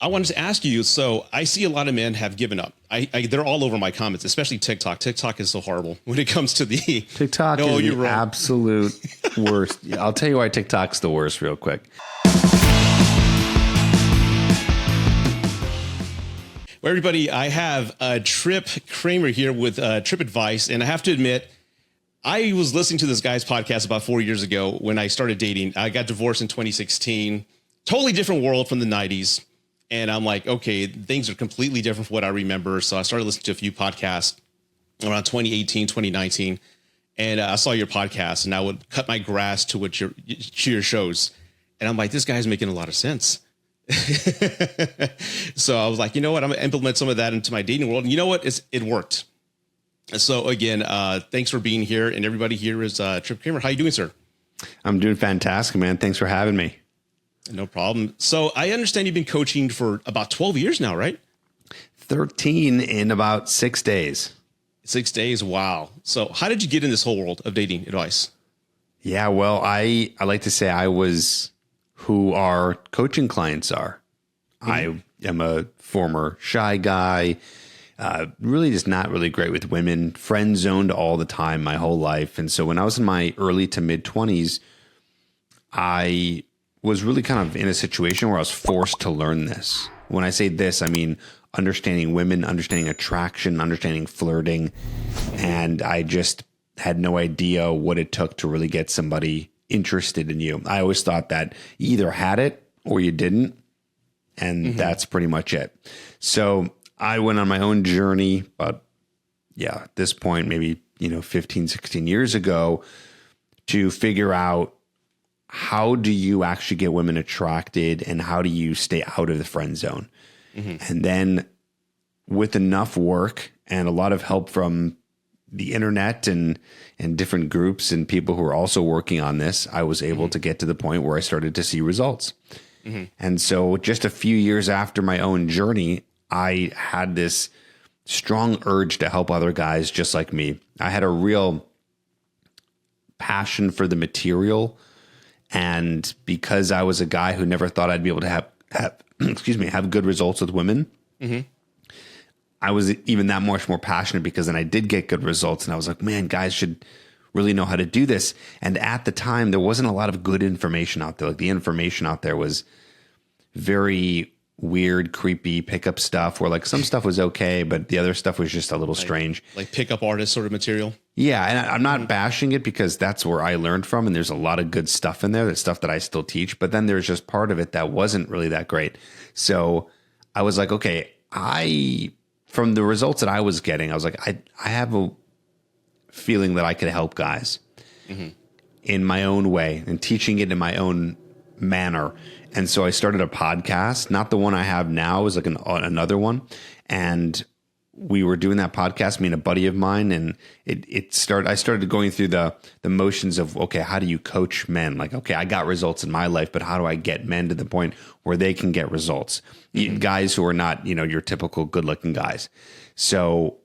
I wanted to ask you, so I see a lot of men have given up. They're all over my comments, especially TikTok. TikTok is so horrible when it comes to the TikTok is the absolute worst. I'll tell you why TikTok's the worst real quick. Well, everybody, I have Tripp Kramer here with Tripp Advice. And I have to admit, I was listening to this guy's podcast about 4 years ago when I started dating. I got divorced in 2016. Totally different world from the 90s. And I'm like, okay, things are completely different from what I remember. So I started listening to a few podcasts around 2018, 2019. And I saw your podcast and I would cut my grass to what your shows. And I'm like, this guy's making a lot of sense. So I was like, you know what? I'm going to implement some of that into my dating world. And you know what? It worked. So again, thanks for being here. And everybody here is Tripp Kramer. How you doing, sir? I'm doing fantastic, man. Thanks for having me. No problem. So I understand you've been coaching for about 12 years now, right? 13 in about 6 days. 6 days. Wow. So how did you get in this whole world of dating advice? Yeah, well, I like to say I was who our coaching clients are. Mm-hmm. I am a former shy guy, really just not really great with women, friend zoned all the time my whole life. And so when I was in my early to mid 20s, I was really kind of in a situation where I was forced to learn this. When I say this, I mean understanding women, understanding attraction, understanding flirting. And I just had no idea what it took to really get somebody interested in you. I always thought that you either had it or you didn't. And that's pretty much it. So I went on my own journey, but at this point, maybe, 15, 16 years ago, to figure out how do you actually get women attracted and how do you stay out of the friend zone? And then with enough work and a lot of help from the internet and different groups and people who are also working on this, I was able to get to the point where I started to see results. And so just a few years after my own journey, I had this strong urge to help other guys just like me. I had a real passion for the material. And because I was a guy who never thought I'd be able to have good results with women, I was even that much more passionate because then I did get good results. And I was like, man, guys should really know how to do this. And at the time, there wasn't a lot of good information out there. Like the information out there was very weird, creepy pickup stuff where like some stuff was okay, but the other stuff was just a little strange. Like pickup artist sort of material. Yeah. And I'm not bashing it because that's where I learned from. And there's a lot of good stuff in there. That's stuff that I still teach. But then there's just part of it that wasn't really that great. So I was like, okay, from the results that I was getting, I was like, I have a feeling that I could help guys in my own way and teaching it in my own manner. And so I started a podcast, not the one I have now, is like another one. And we were doing that podcast, me and a buddy of mine, and I started going through the motions of, okay, how do you coach men? Like, okay, I got results in my life, but how do I get men to the point where they can get results? Guys who are not, your typical good looking guys. So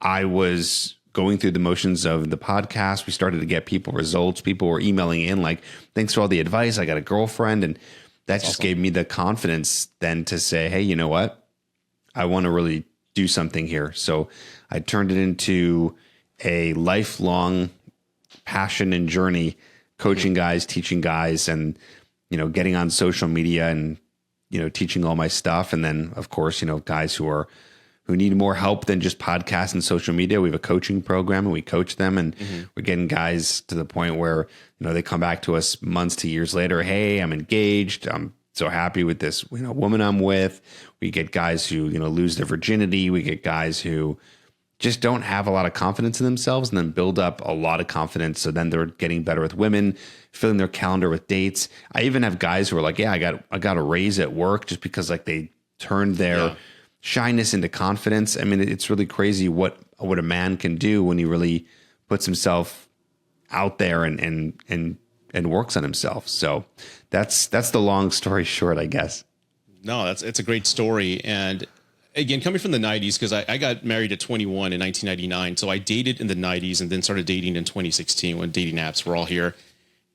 I was going through the motions of the podcast. We started to get people results. People were emailing in like, thanks for all the advice. I got a girlfriend. And that just gave me the confidence then to say, hey, you know what? I want to really do something here. So I turned it into a lifelong passion and journey, coaching guys, teaching guys, and, getting on social media and, teaching all my stuff. And then of course, guys who need more help than just podcasts and social media. We have a coaching program and we coach them, and we're getting guys to the point where, they come back to us months to years later. Hey, I'm engaged. I'm so happy with this, woman I'm with. We get guys who, lose their virginity. We get guys who just don't have a lot of confidence in themselves and then build up a lot of confidence. So then they're getting better with women, filling their calendar with dates. I even have guys who are like, yeah, I got a raise at work just because like they turned their shyness into confidence. I mean, it's really crazy what a man can do when he really puts himself out there and works on himself. So that's the long story short, I guess. No, it's a great story. And again, coming from the 90s, because I got married at 21 in 1999. So I dated in the 90s and then started dating in 2016 when dating apps were all here.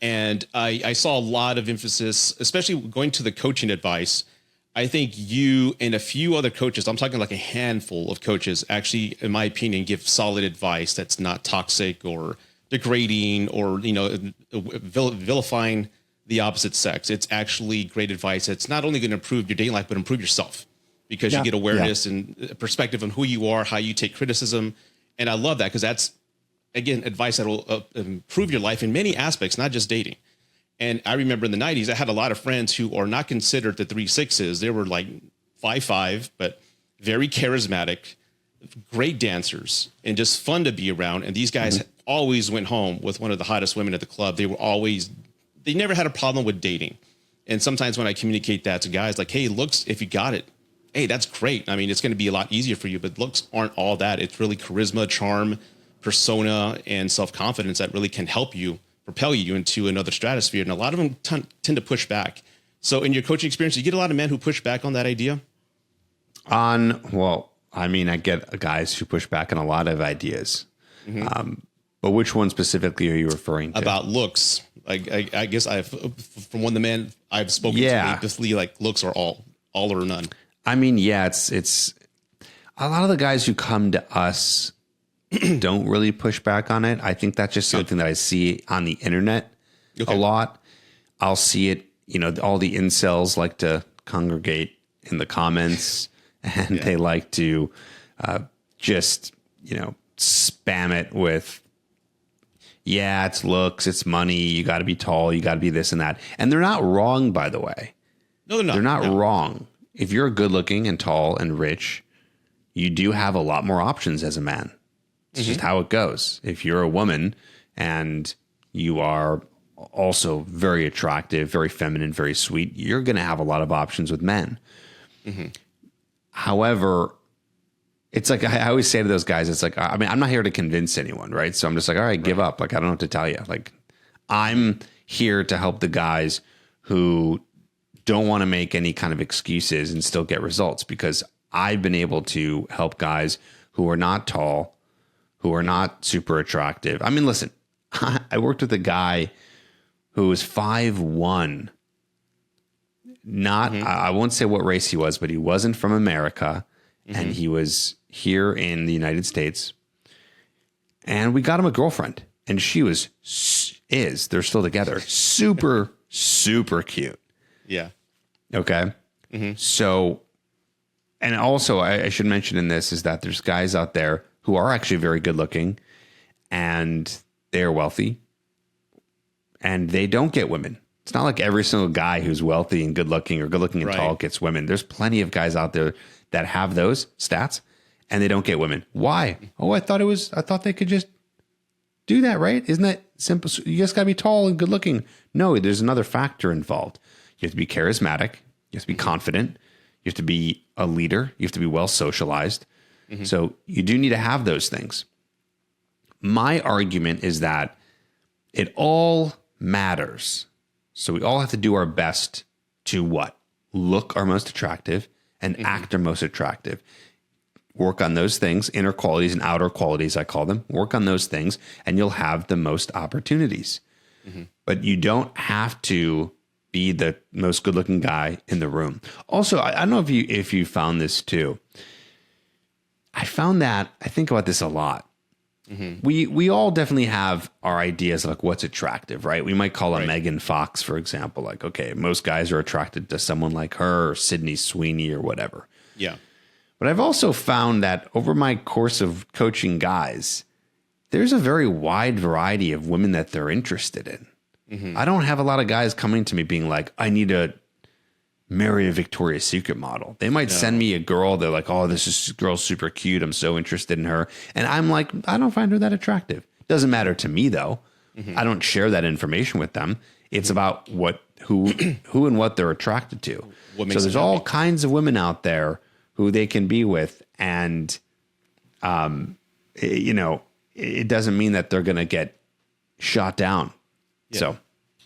And I saw a lot of emphasis, especially going to the coaching advice. I think you and a few other coaches, I'm talking like a handful of coaches, actually, in my opinion, give solid advice that's not toxic or degrading or, vilifying the opposite sex. It's actually great advice. It's not only going to improve your dating life, but improve yourself because you get awareness and perspective on who you are, how you take criticism. And I love that because that's, again, advice that will improve your life in many aspects, not just dating. And I remember in the 90s, I had a lot of friends who are not considered the 3 6s. They were like 5'5", but very charismatic, great dancers, and just fun to be around. And these guys always went home with one of the hottest women at the club. They never had a problem with dating. And sometimes when I communicate that to guys like, hey, looks, if you got it, hey, that's great. I mean, it's going to be a lot easier for you, but looks aren't all that. It's really charisma, charm, persona, and self-confidence that really can help you propel you into another stratosphere. And a lot of them tend to push back. So in your coaching experience, you get a lot of men who push back on that idea? I get guys who push back on a lot of ideas. But which one specifically are you referring to? About looks. I guess from one of the men I've spoken to, basically like looks are all or none. I mean, it's a lot of the guys who come to us don't really push back on it. I think that's just something that I see on the internet a lot. I'll see it, all the incels like to congregate in the comments and they like to just, spam it with, it's looks, it's money, you got to be tall, you got to be this and that. And they're not wrong, by the way. No, they're not. They're not wrong. If you're good looking and tall and rich, you do have a lot more options as a man. It's just how it goes. If you're a woman and you are also very attractive, very feminine, very sweet, you're going to have a lot of options with men. However, it's like I always say to those guys, it's like, I'm not here to convince anyone, right? So I'm just like, all right, give up. Like, I don't know what to tell you. Like, I'm here to help the guys who don't want to make any kind of excuses and still get results, because I've been able to help guys who are not tall, who are not super attractive. I mean, listen, I worked with a guy who was 5'1". I won't say what race he was, but he wasn't from America, and he was here in the United States. And we got him a girlfriend, and she they're still together, super, super cute. Yeah. Okay. So, and also I should mention in this is that there's guys out there who are actually very good looking and they're wealthy and they don't get women. It's not like every single guy who's wealthy and good looking or good looking and tall gets women. There's plenty of guys out there that have those stats and they don't get women. Why? Oh, I thought they could just do that, right? Isn't that simple? You just gotta be tall and good looking. No, there's another factor involved. You have to be charismatic. You have to be confident. You have to be a leader. You have to be well socialized. So you do need to have those things. My argument is that it all matters. So we all have to do our best to what? Look our most attractive and act our most attractive. Work on those things, inner qualities and outer qualities, I call them. Work on those things and you'll have the most opportunities. But you don't have to be the most good looking guy in the room. Also, I don't know if you found this too. I found that I think about this a lot. We all definitely have our ideas of like what's attractive, right? We might call a Megan Fox, for example, like, okay, most guys are attracted to someone like her or Sydney Sweeney or whatever. Yeah. But I've also found that over my course of coaching guys, there's a very wide variety of women that they're interested in. I don't have a lot of guys coming to me being like, I need to marry a Victoria's Secret model. They might send me a girl. They're like, oh, this girl's super cute. I'm so interested in her. And I'm like, I don't find her that attractive. Doesn't matter to me though. I don't share that information with them. It's about who and what they're attracted to. So there's all kinds of women out there who they can be with. And, it doesn't mean that they're going to get shot down. Yeah. So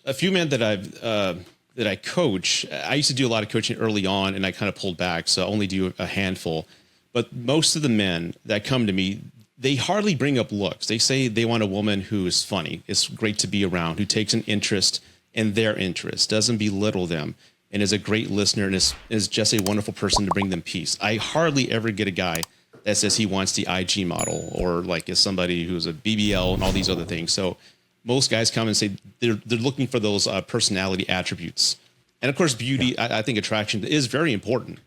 a few men that I coach, I used to do a lot of coaching early on and I kind of pulled back. So I only do a handful, but most of the men that come to me, they hardly bring up looks. They say they want a woman who is funny. It's great to be around, who takes an interest in their interests, doesn't belittle them, and is a great listener and is just a wonderful person to bring them peace. I hardly ever get a guy that says he wants the IG model or like is somebody who's a BBL and all these other things. So most guys come and say they're looking for those personality attributes. And of course, beauty, I think attraction is very important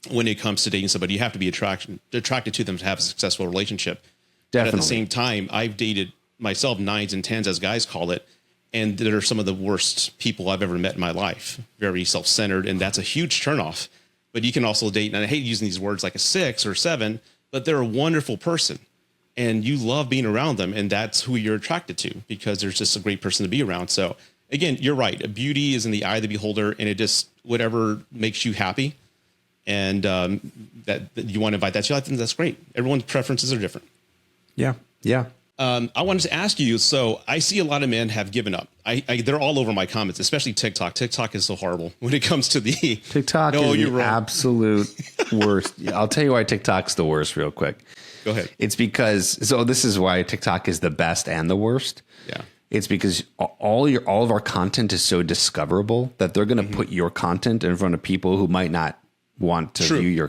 when it comes to dating somebody. You have to be attracted to them to have a successful relationship. Definitely. But at the same time, I've dated myself 9s and 10s, as guys call it, and they're some of the worst people I've ever met in my life. Very self-centered, and that's a huge turnoff. But you can also date, and I hate using these words like a 6 or 7, but they're a wonderful person, and you love being around them, and that's who you're attracted to because there's just a great person to be around. So again, you're right. Beauty is in the eye of the beholder, and it just whatever makes you happy, and that you want to invite that to you. I think that's great. Everyone's preferences are different. Yeah, yeah. I wanted to ask you. So I see a lot of men have given up. They're all over my comments, especially TikTok. TikTok is so horrible when it comes to the TikTok. No, is the absolute worst. I'll tell you why TikTok's the worst real quick. Go ahead. It's because, so this is why TikTok is the best and the worst. Yeah. It's because all of our content is so discoverable that they're going to put your content in front of people who might not want to view your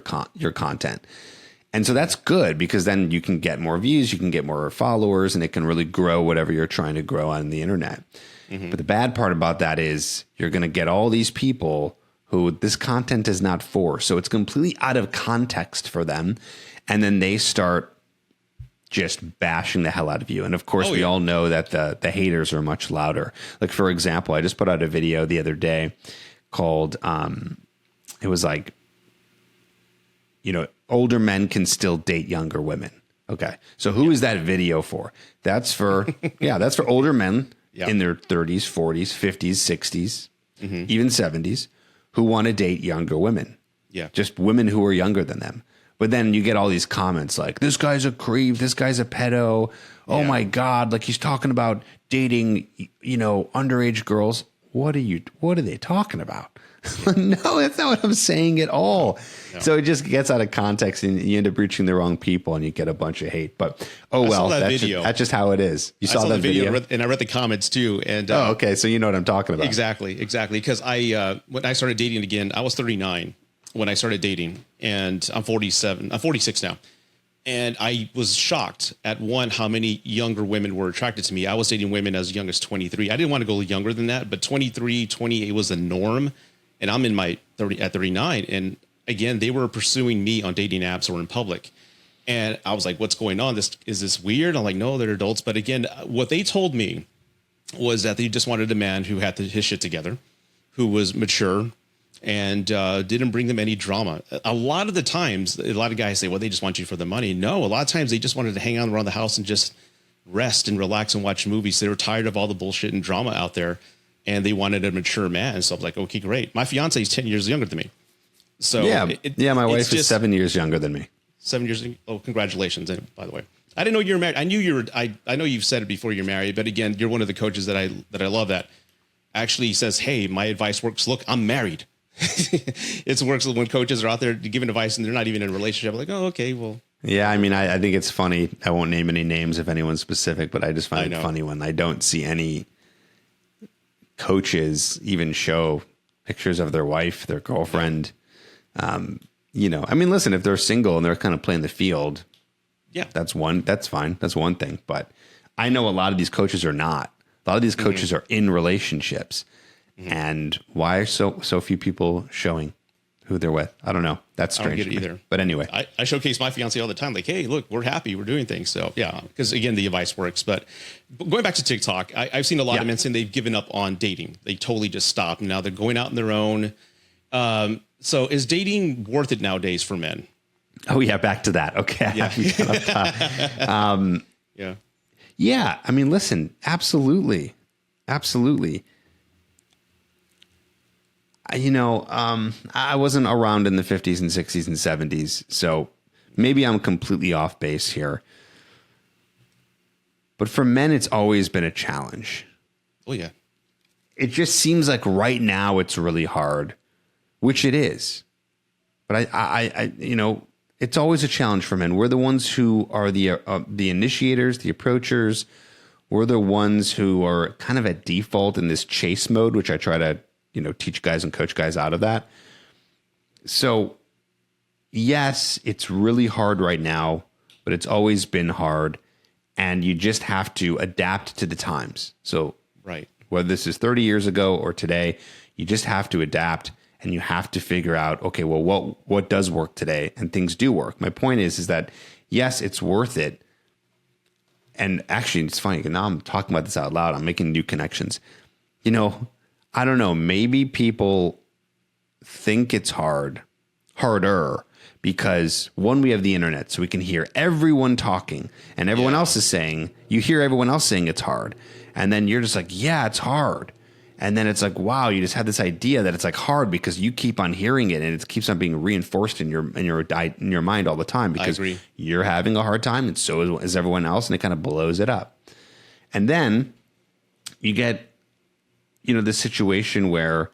content. And so that's good because then you can get more views, you can get more followers, and it can really grow whatever you're trying to grow on the internet. But the bad part about that is you're going to get all these people who this content is not for. So it's completely out of context for them. And then they start just bashing the hell out of you. And of course, we all know that the haters are much louder. Like, for example, I just put out a video the other day called, it was like, older men can still date younger women. Okay. So who is that video for? That's for, that's for older men in their 30s, 40s, 50s, 60s, even 70s who want to date younger women. Yeah. Just women who are younger than them. But then you get all these comments like, this guy's a creep, this guy's a pedo. Oh my God. Like he's talking about dating, underage girls. What are they talking about? No, that's not what I'm saying at all. No. So it just gets out of context and you end up reaching the wrong people and you get a bunch of hate. But that's just how it is. You saw that video? And I read the comments too. And okay. So you know what I'm talking about. Exactly. Because when I started dating again, I was 39 when I started dating, and I'm 47. I'm 46 now. And I was shocked at how many younger women were attracted to me. I was dating women as young as 23. I didn't want to go younger than that, but 23, 28 was the norm. And I'm in my 39. And again, they were pursuing me on dating apps or in public. And I was like, what's going on? Is this weird? I'm like, no, they're adults. But again, what they told me was that they just wanted a man who had his shit together, who was mature and didn't bring them any drama. A lot of the times, a lot of guys say, well, they just want you for the money. No, a lot of times they just wanted to hang out around the house and just rest and relax and watch movies. They were tired of all the bullshit and drama out there. And they wanted a mature man. So I was like, okay, great. My fiance is 10 years younger than me. So my wife is 7 years younger than me. 7 years. Oh, congratulations. By the way, I didn't know you were married. I knew you were. I know you've said it before you're married, but again, you're one of the coaches that I love that actually says, hey, my advice works. Look, I'm married. It works when coaches are out there giving advice and they're not even in a relationship. I'm like, oh, okay, well. Yeah, I mean, I think it's funny. I won't name any names if anyone's specific, but I just find it funny when I don't see any coaches even show pictures of their wife, their girlfriend. I mean, listen, if they're single and they're kind of playing the field, that's fine. That's one thing. But I know a lot of these coaches are not. A lot of these coaches are in relationships. And why are so few people showing who they're with? I don't know. That's strange. I don't get it either. But anyway, I showcase my fiance all the time. Like, hey, look, we're happy. We're doing things. So yeah, because again, the advice works. But going back to TikTok, I've seen a lot of men saying they've given up on dating. They totally just stopped. Now they're going out on their own. So is dating worth it nowadays for men? Oh yeah. Back to that. Okay. Yeah. I mean, listen, absolutely. I wasn't around in the 50s and 60s and 70s, so maybe I'm completely off base here. But for men, it's always been a challenge. Oh, yeah. It just seems like right now it's really hard, which it is. But I it's always a challenge for men. We're the ones who are the initiators, the approachers. We're the ones who are kind of at default in this chase mode, which I try to teach guys and coach guys out of that. So yes, it's really hard right now, but it's always been hard, and you just have to adapt to the times. So right. Whether this is 30 years ago or today, you just have to adapt, and you have to figure out, okay, well, what does work today? And things do work. My point is that yes, it's worth it. And actually, it's funny, now I'm talking about this out loud. I'm making new connections. I don't know, maybe people think it's harder, because one, we have the internet, so we can hear everyone talking, and everyone else is saying, you hear everyone else saying it's hard. And then you're just like, yeah, it's hard. And then it's like, wow, you just had this idea that it's like hard because you keep on hearing it, and it keeps on being reinforced in your mind all the time, because you're having a hard time, and so is everyone else, and it kind of blows it up. And then you get, this situation where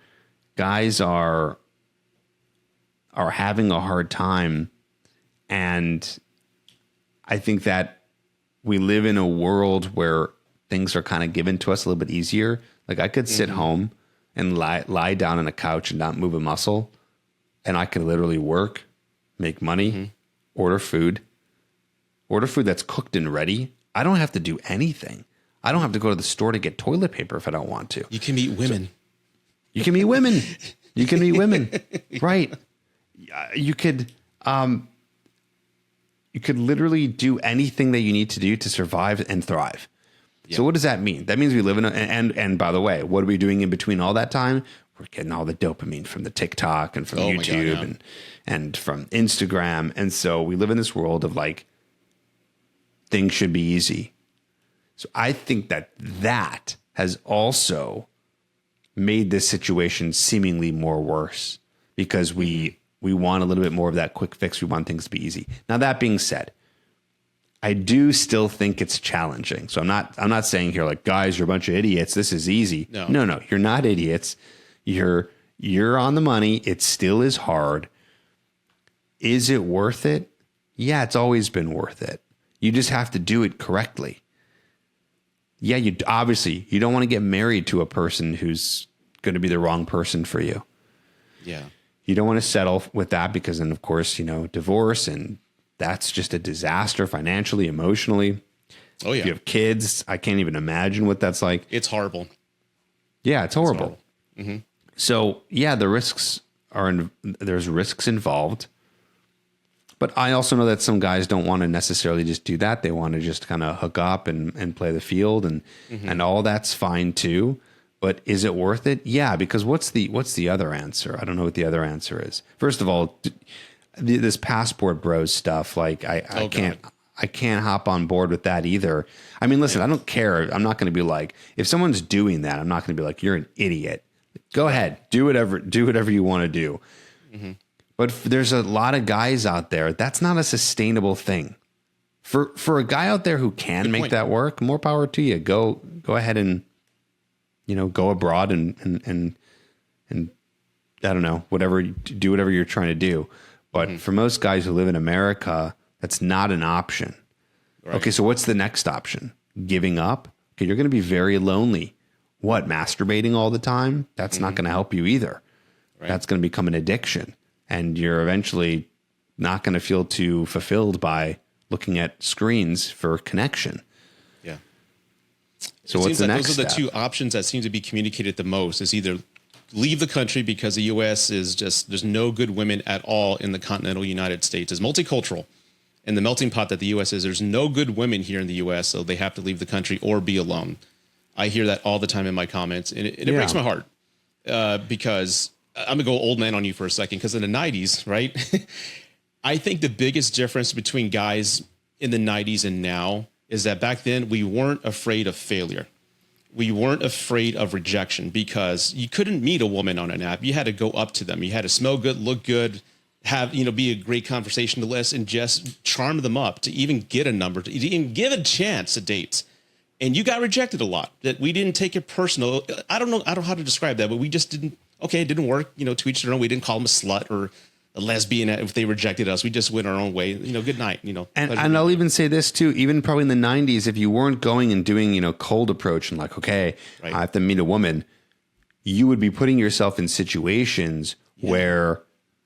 guys are having a hard time, and I think that we live in a world where things are kind of given to us a little bit easier. Like I could sit home and lie down on a couch and not move a muscle, and I could literally work, make money, order food that's cooked and ready. I don't have to do anything. I don't have to go to the store to get toilet paper if I don't want to. You can meet women. You can meet women. You can meet women. Right. You could literally do anything that you need to do to survive and thrive. Yeah. So what does that mean? That means we live in and by the way, what are we doing in between all that time? We're getting all the dopamine from the TikTok and from YouTube and from Instagram. And so we live in this world of like, things should be easy. So I think that has also made this situation seemingly more worse, because we want a little bit more of that quick fix. We want things to be easy. Now, that being said, I do still think it's challenging. So I'm not saying here like, guys, you're a bunch of idiots, this is easy. No, you're not idiots. You're on the money. It still is hard. Is it worth it? Yeah, it's always been worth it. You just have to do it correctly. Yeah, you don't want to get married to a person who's going to be the wrong person for you. Yeah. You don't want to settle with that, because then, of course, divorce, and that's just a disaster financially, emotionally. Oh, yeah. If you have kids, I can't even imagine what that's like. It's horrible. Yeah, it's horrible. Mm-hmm. So, yeah, there's risks involved. But I also know that some guys don't want to necessarily just do that. They want to just kind of hook up and play the field, and all that's fine too. But is it worth it? Yeah, because what's the other answer? I don't know what the other answer is. First of all, this passport bros stuff, like I can't hop on board with that either. I mean, listen, I don't care. I'm not going to be like, if someone's doing that, I'm not going to be like, you're an idiot. Go ahead, do whatever you want to do. Mm-hmm. But there's a lot of guys out there, that's not a sustainable thing. For a guy out there who can make that work, more power to you. Go ahead and go abroad and I don't know, do whatever you're trying to do. But for most guys who live in America, that's not an option. Right. Okay, so what's the next option? Giving up? Okay, you're going to be very lonely. What, masturbating all the time? That's not going to help you either. Right. That's going to become an addiction. And you're eventually not going to feel too fulfilled by looking at screens for connection. Yeah. So what's the next step? Those are the two options that seem to be communicated the most. Is either leave the country, because the U.S. is just, there's no good women at all in the continental United States. It's multicultural. And the melting pot that the U.S. is, there's no good women here in the U.S., so they have to leave the country or be alone. I hear that all the time in my comments, and it breaks my heart, because I'm going to go old man on you for a second, because in the 90s, right, I think the biggest difference between guys in the 90s and now is that back then we weren't afraid of failure. We weren't afraid of rejection, because you couldn't meet a woman on an app. You had to go up to them. You had to smell good, look good, have, be a great conversationalist, and just charm them up to even get a number, to even give a chance to dates. And you got rejected a lot. That we didn't take it personal. I don't know how to describe that, but we just didn't. Okay, it didn't work. To each their own. We didn't call them a slut or a lesbian if they rejected us. We just went our own way. Good night. And I'll even say this too. Even probably in the 90s, if you weren't going and doing cold approach and like, okay, I have to meet a woman, you would be putting yourself in situations where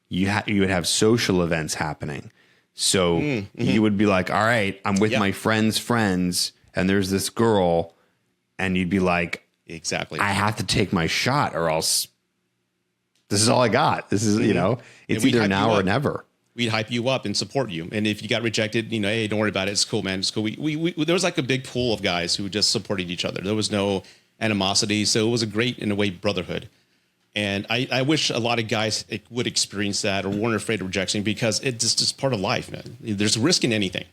you would have social events happening. So you would be like, all right, I'm with my friend's friends and there's this girl, and you'd be like, exactly, I have to take my shot or else this is all I got. This is, it's either now or never. We'd hype you up and support you. And if you got rejected, hey, don't worry about it. It's cool, man. It's cool. There was like a big pool of guys who just supported each other. There was no animosity. So it was a great, in a way, brotherhood. And I wish a lot of guys would experience that or weren't afraid of rejection, because it's just part of life, man. There's risk in anything.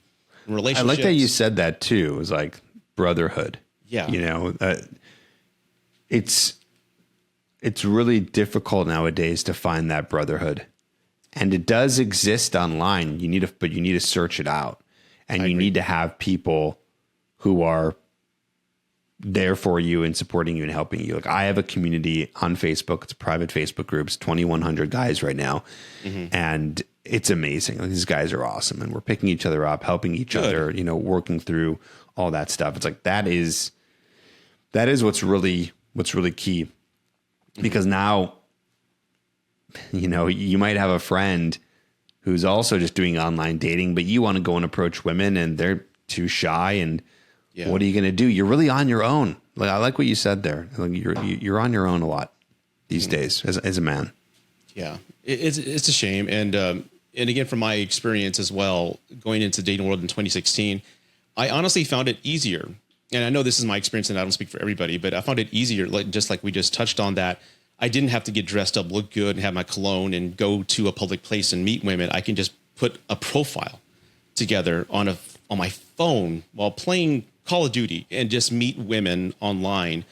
In relationships. I like that you said that too. It was like brotherhood. Yeah. It's really difficult nowadays to find that brotherhood. And it does exist online. But you need to search it out. And you need to have people who are there for you and supporting you and helping you. Like, I have a community on Facebook. It's a private Facebook group. It's 2,100 guys right now. And it's amazing. Like, these guys are awesome. And we're picking each other up, helping each other, working through all that stuff. It's like, that is what's really key. Because now, you might have a friend who's also just doing online dating, but you want to go and approach women and they're too shy. And what are you going to do? You're really on your own. Like, I like what you said there. Like, you're on your own a lot these days as a man. Yeah, it's a shame. And again, from my experience as well, going into the dating world in 2016, I honestly found it easier. And I know this is my experience and I don't speak for everybody, but I found it easier, like we just touched on, that I didn't have to get dressed up, look good, and have my cologne and go to a public place and meet women. I can just put a profile together on my phone while playing Call of Duty and just meet women online.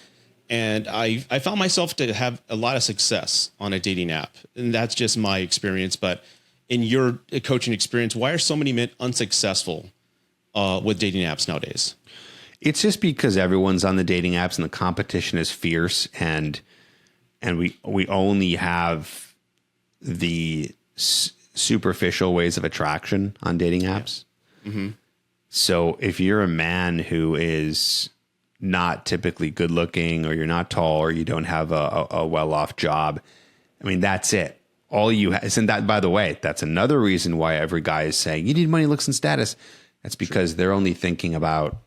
And I found myself to have a lot of success on a dating app. And that's just my experience. But in your coaching experience, why are so many men unsuccessful with dating apps nowadays? It's just because everyone's on the dating apps and the competition is fierce, and we only have the superficial ways of attraction on dating apps. So if you're a man who is not typically good looking, or you're not tall, or you don't have a well-off job, I mean, that's it. All you have, and that, by the way, that's another reason why every guy is saying you need money, looks, and status. That's because they're only thinking about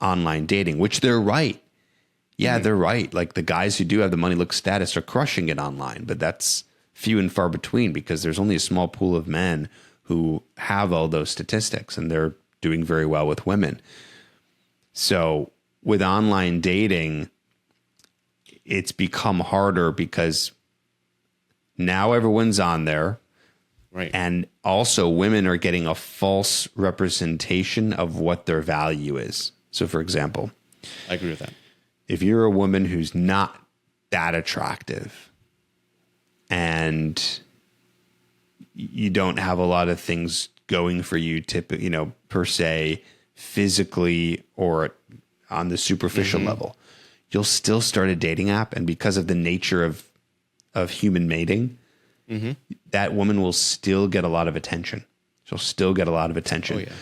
online dating, which they're right. Yeah, they're right. Like, the guys who do have the money, look, status are crushing it online, but that's few and far between, because there's only a small pool of men who have all those statistics, and they're doing very well with women. So with online dating, it's become harder because now everyone's on there. Right. And also women are getting a false representation of what their value is. So, for example, I agree with that. If you're a woman who's not that attractive and you don't have a lot of things going for you, per se, physically or on the superficial level, you'll still start a dating app. And because of the nature of human mating, that woman will still get a lot of attention. She'll still get a lot of attention. Oh, yeah.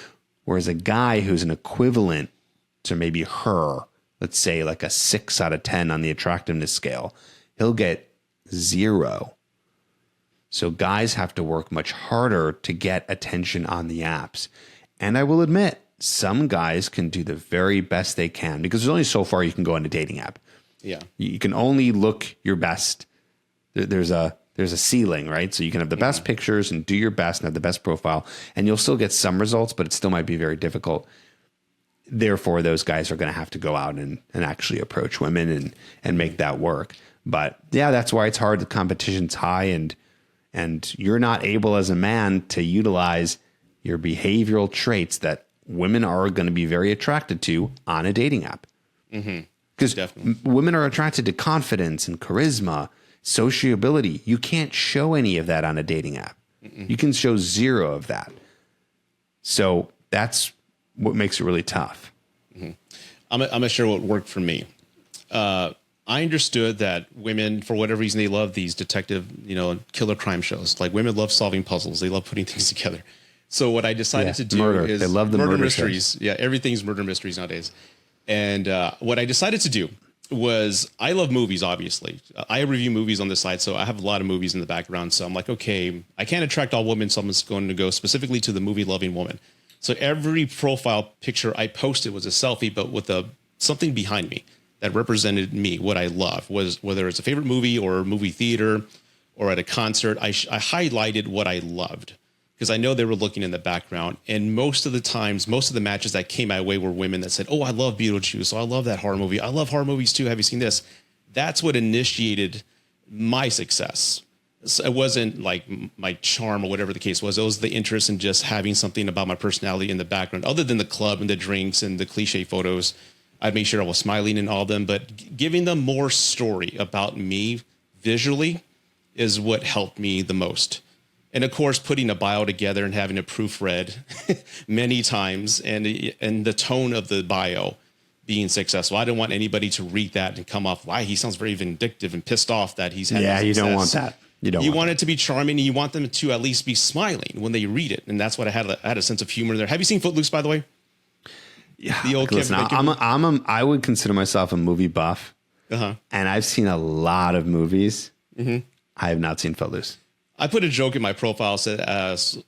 Whereas a guy who's an equivalent to maybe her, let's say like a 6 out of 10 on the attractiveness scale, he'll get 0. So guys have to work much harder to get attention on the apps. And I will admit, some guys can do the very best they can, because there's only so far you can go on a dating app. Yeah. You can only look your best. There's a ceiling, right? So you can have the best pictures and do your best and have the best profile, and you'll still get some results, but it still might be very difficult. Therefore, those guys are going to have to go out and actually approach women and make that work. But yeah, that's why it's hard. The competition's high, and you're not able as a man to utilize your behavioral traits that women are going to be very attracted to on a dating app. Because women are attracted to confidence and charisma, sociability. You can't show any of that on a dating app. You can show 0 of that. So that's what makes it really tough. I'm going to share what worked for me. I understood that women, for whatever reason, they love these detective, killer crime shows. Like, women love solving puzzles. They love putting things together. So what I decided to do is they love the murder mysteries. shows. Yeah, everything's murder mysteries nowadays. And what I decided to do was I love movies, obviously. I review movies on this site, so I have a lot of movies in the background. So I'm like, okay, I can't attract all women, so I'm just going to go specifically to the movie-loving woman. So every profile picture I posted was a selfie, but with something behind me that represented me, what I love, was whether it's a favorite movie or movie theater or at a concert. I highlighted what I loved because I know they were looking in the background. And most of the times, most of the matches that came my way were women that said, oh, I love Beetlejuice. Oh, I love that horror movie. I love horror movies too. Have you seen this? That's what initiated my success. So it wasn't like my charm or whatever the case was. It was the interest in just having something about my personality in the background, other than the club and the drinks and the cliche photos. I'd make sure I was smiling in all of them, but giving them more story about me visually is what helped me the most. And of course, putting a bio together and having it proofread many times and the tone of the bio being successful. I don't want anybody to read that and come off, why he sounds very vindictive and pissed off that he's had you don't want that. You want it to be charming, and you want them to at least be smiling when they read it. And that's what I had a sense of humor there. Have you seen Footloose, by the way? Yeah, the old listen, I would consider myself a movie buff, and I've seen a lot of movies. I have not seen Footloose. I put a joke in my profile, said,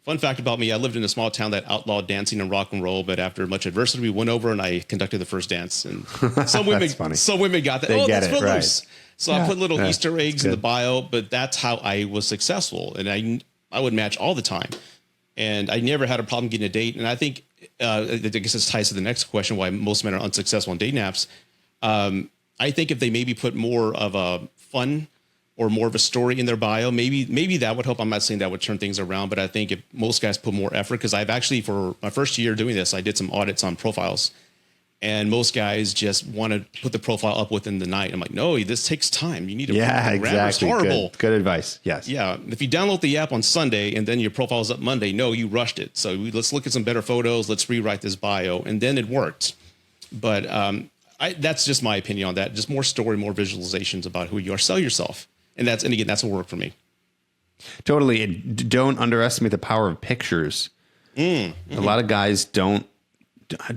fun fact about me, I lived in a small town that outlawed dancing and rock and roll, but after much adversity, we went over and I conducted the first dance. And some women got that. They get that's it, Footloose. right. So I put little Easter eggs in the bio, but that's how I was successful. And I would match all the time. And I never had a problem getting a date. And I think, I guess this ties to the next question, why most men are unsuccessful on dating apps. I think if they maybe put more of a fun or more of a story in their bio, maybe that would help. I'm not saying that would turn things around, but I think if most guys put more effort, because I've actually, for my first year doing this, I did some audits on profiles, and most guys just want to put the profile up within the night. I'm like, no, this takes time. You need to exactly. It's horrible. Good advice. Yes. Yeah. If you download the app on Sunday and then your profile's up Monday, no, you rushed it. So let's look at some better photos. Let's rewrite this bio, and then it worked. But that's just my opinion on that. Just more story, more visualizations about who you are. Sell yourself. And again, that's what worked for me. Totally. Don't underestimate the power of pictures. A lot of guys don't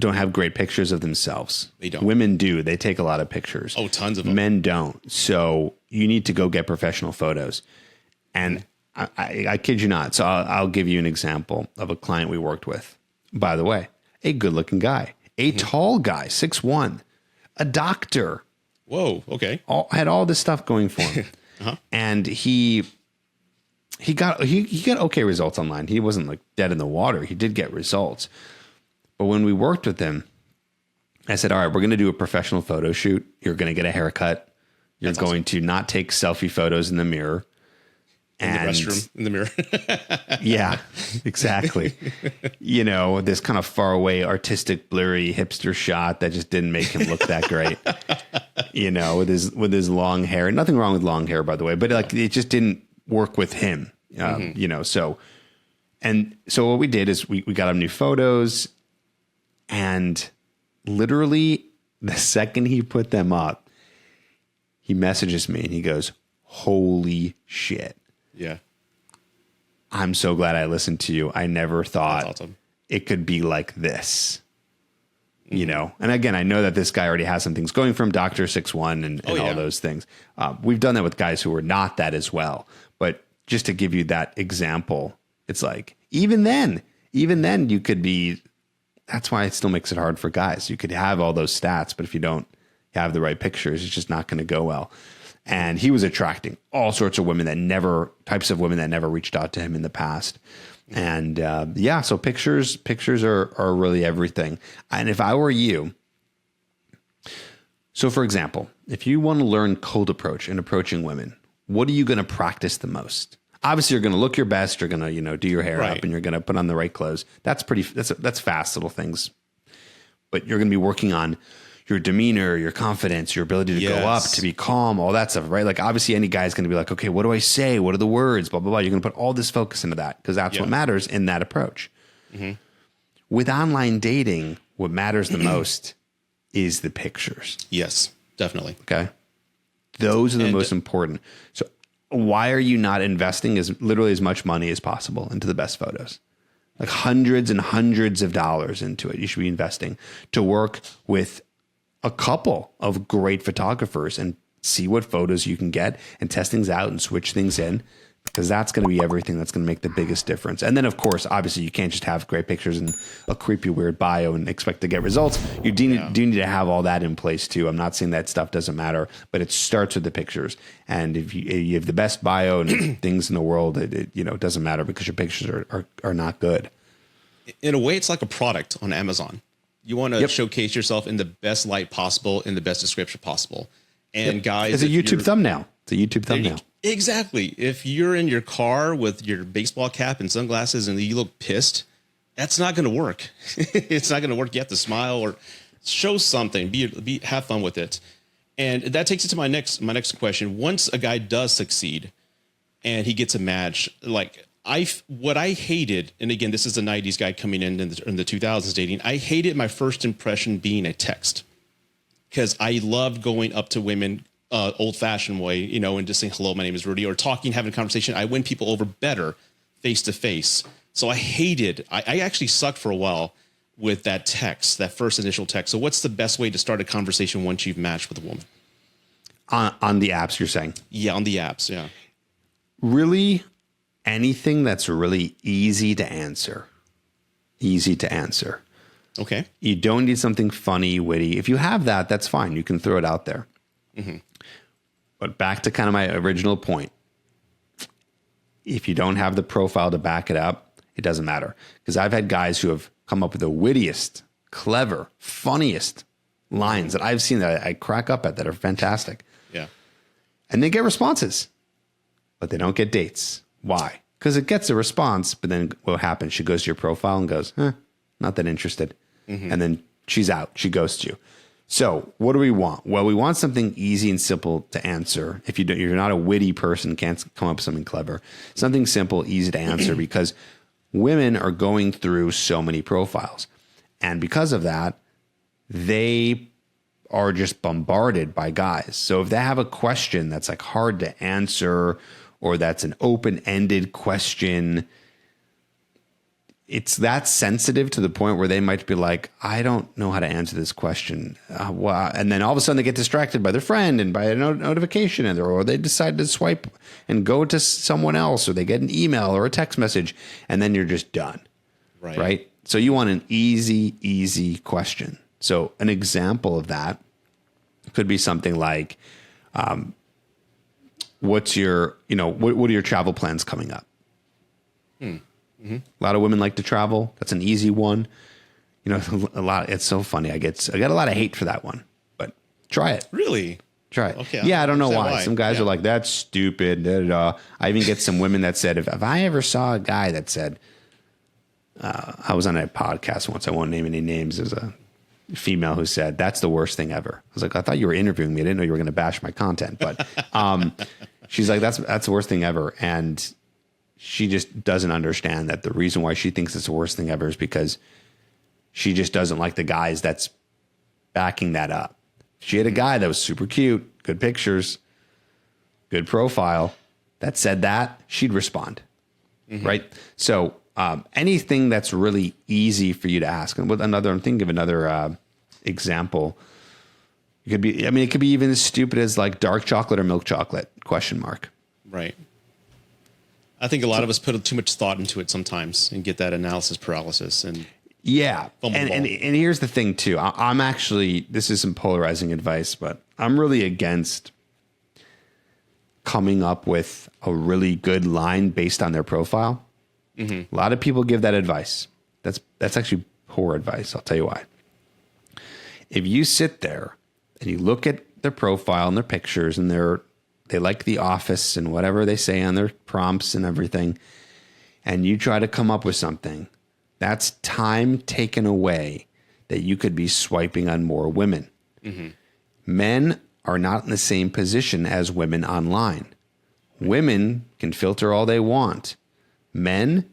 have great pictures of themselves. They don't. Women do. They take a lot of pictures. Oh, tons of them. Men don't. So you need to go get professional photos. And I kid you not. So I'll give you an example of a client we worked with. By the way, a good looking guy, a tall guy, 6'1", a doctor. Whoa. Okay. Had all this stuff going for him. And he got okay results online. He wasn't like dead in the water. He did get results. But when we worked with him, I said, all right, we're going to do a professional photo shoot. You're going to get a haircut. You're going to not take selfie photos in the mirror. In the restroom, in the mirror. Yeah, exactly. This kind of far away, artistic, blurry hipster shot that just didn't make him look that great. With his long hair. Nothing wrong with long hair, by the way, but it just didn't work with him. So what we did is we got him new photos, and literally the second he put them up, he messages me and he goes, "Holy shit. Yeah. I'm so glad I listened to you. I never thought awesome. It could be like this." And again, I know that this guy already has some things going from Dr. 6'1" and all those things. We've done that with guys who are not that as well. But just to give you that example, it's like, even then you could be, that's why it still makes it hard for guys. You could have all those stats, but if you don't have the right pictures, it's just not going to go well. And he was attracting all sorts of types of women that never reached out to him in the past. And so pictures are really everything. And if I were you, so for example, if you want to learn cold approach and approaching women, what are you going to practice the most? Obviously, you're going to look your best. You're going to, do your hair up, and you're going to put on the right clothes. That's fast little things. But you're going to be working on your demeanor, your confidence, your ability to go up, to be calm, all that stuff, right? Like, obviously any guy's going to be like, okay, what do I say? What are the words? Blah, blah, blah. You're going to put all this focus into that because that's what matters in that approach. With online dating, what matters the most is the pictures. Yes, definitely. Okay. Those are the most important. So why are you not investing literally as much money as possible into the best photos? Like hundreds and hundreds of dollars into it. You should be investing to work with a couple of great photographers and see what photos you can get and test things out and switch things in, because that's going to be everything that's going to make the biggest difference. And then, of course, obviously, you can't just have great pictures and a creepy, weird bio and expect to get results. You do need to have all that in place, too. I'm not saying that stuff doesn't matter, but it starts with the pictures. And if you have the best bio and things in the world, it doesn't matter because your pictures are not good. In a way, it's like a product on Amazon. You want to showcase yourself in the best light possible, in the best description possible. And guys, it's a YouTube thumbnail. It's a YouTube thumbnail. Exactly. If you're in your car with your baseball cap and sunglasses and you look pissed, that's not going to work. It's not going to work. You have to smile or show something. Have fun with it. And that takes it to my next question. Once a guy does succeed and he gets a match, like what I hated, and again, this is a 90s guy coming in the 2000s dating. I hated my first impression being a text, because I loved going up to women old fashioned way, and just saying, hello, my name is Rudy, or talking, having a conversation. I win people over better face to face. So I actually sucked for a while with that text, that first initial text. So what's the best way to start a conversation once you've matched with a woman? On the apps, you're saying? Yeah, on the apps. Yeah. Really, anything that's really easy to answer. Easy to answer. Okay. You don't need something funny, witty. If you have that, that's fine. You can throw it out there. Mm-hmm. But back to kind of my original point. If you don't have the profile to back it up, it doesn't matter. Because I've had guys who have come up with the wittiest, clever, funniest lines that I've seen that I crack up at that are fantastic. Yeah. And they get responses, but they don't get dates. Why? Because it gets a response, but then what happens? She goes to your profile and goes, not that interested. Mm-hmm. And then she's out. She ghosts you. So what do we want? Well, we want something easy and simple to answer. If you're not a witty person, can't come up with something clever, something simple, easy to answer, because women are going through so many profiles. And because of that, they are just bombarded by guys. So if they have a question that's like hard to answer, or that's an open-ended question, it's that sensitive to the point where they might be like, I don't know how to answer this question. And then all of a sudden they get distracted by their friend and by a notification, or they decide to swipe and go to someone else, or they get an email or a text message, and then you're just done. Right? So you want an easy question. So an example of that could be something like, what are your travel plans coming up? Mm-hmm. A lot of women like to travel. That's an easy one. It's so funny. I get a lot of hate for that one, but try it. Really? Try it. Okay. Yeah. I don't know why. Some guys are like, that's stupid. Da, da, da. I even get some women that said, if I ever saw a guy that said, I was on a podcast once, I won't name any names. There's a female who said, that's the worst thing ever. I was like, I thought you were interviewing me. I didn't know you were going to bash my content, but, she's like, that's the worst thing ever. And she just doesn't understand that the reason why she thinks it's the worst thing ever is because she just doesn't like the guys that's backing that up. She had a guy that was super cute, good pictures, good profile, that said that, she'd respond. Mm-hmm. Right? So anything that's really easy for you to ask. And I'm thinking of another example. It could be even as stupid as like dark chocolate or milk chocolate, ? Right. I think a lot of us put too much thought into it sometimes and get that analysis paralysis. And yeah. And here's the thing too. I'm actually, this is some polarizing advice, but I'm really against coming up with a really good line based on their profile. Mm-hmm. A lot of people give that advice. That's actually poor advice. I'll tell you why. If you sit there and you look at their profile and their pictures and they like The Office and whatever they say on their prompts and everything, and you try to come up with something, that's time taken away that you could be swiping on more women. Mm-hmm. Men are not in the same position as women online. Women can filter all they want. Men,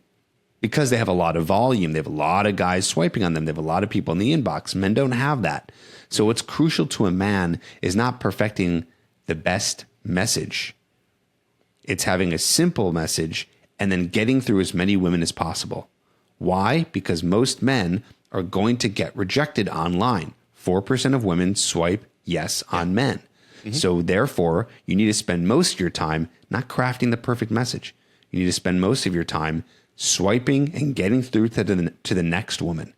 because they have a lot of volume, they have a lot of guys swiping on them, they have a lot of people in the inbox. Men don't have that. So what's crucial to a man is not perfecting the best message. It's having a simple message and then getting through as many women as possible. Why? Because most men are going to get rejected online 4% of women swipe yes on men. So therefore, you need to spend most of your time not crafting the perfect message. You need to spend most of your time swiping and getting through to the next woman.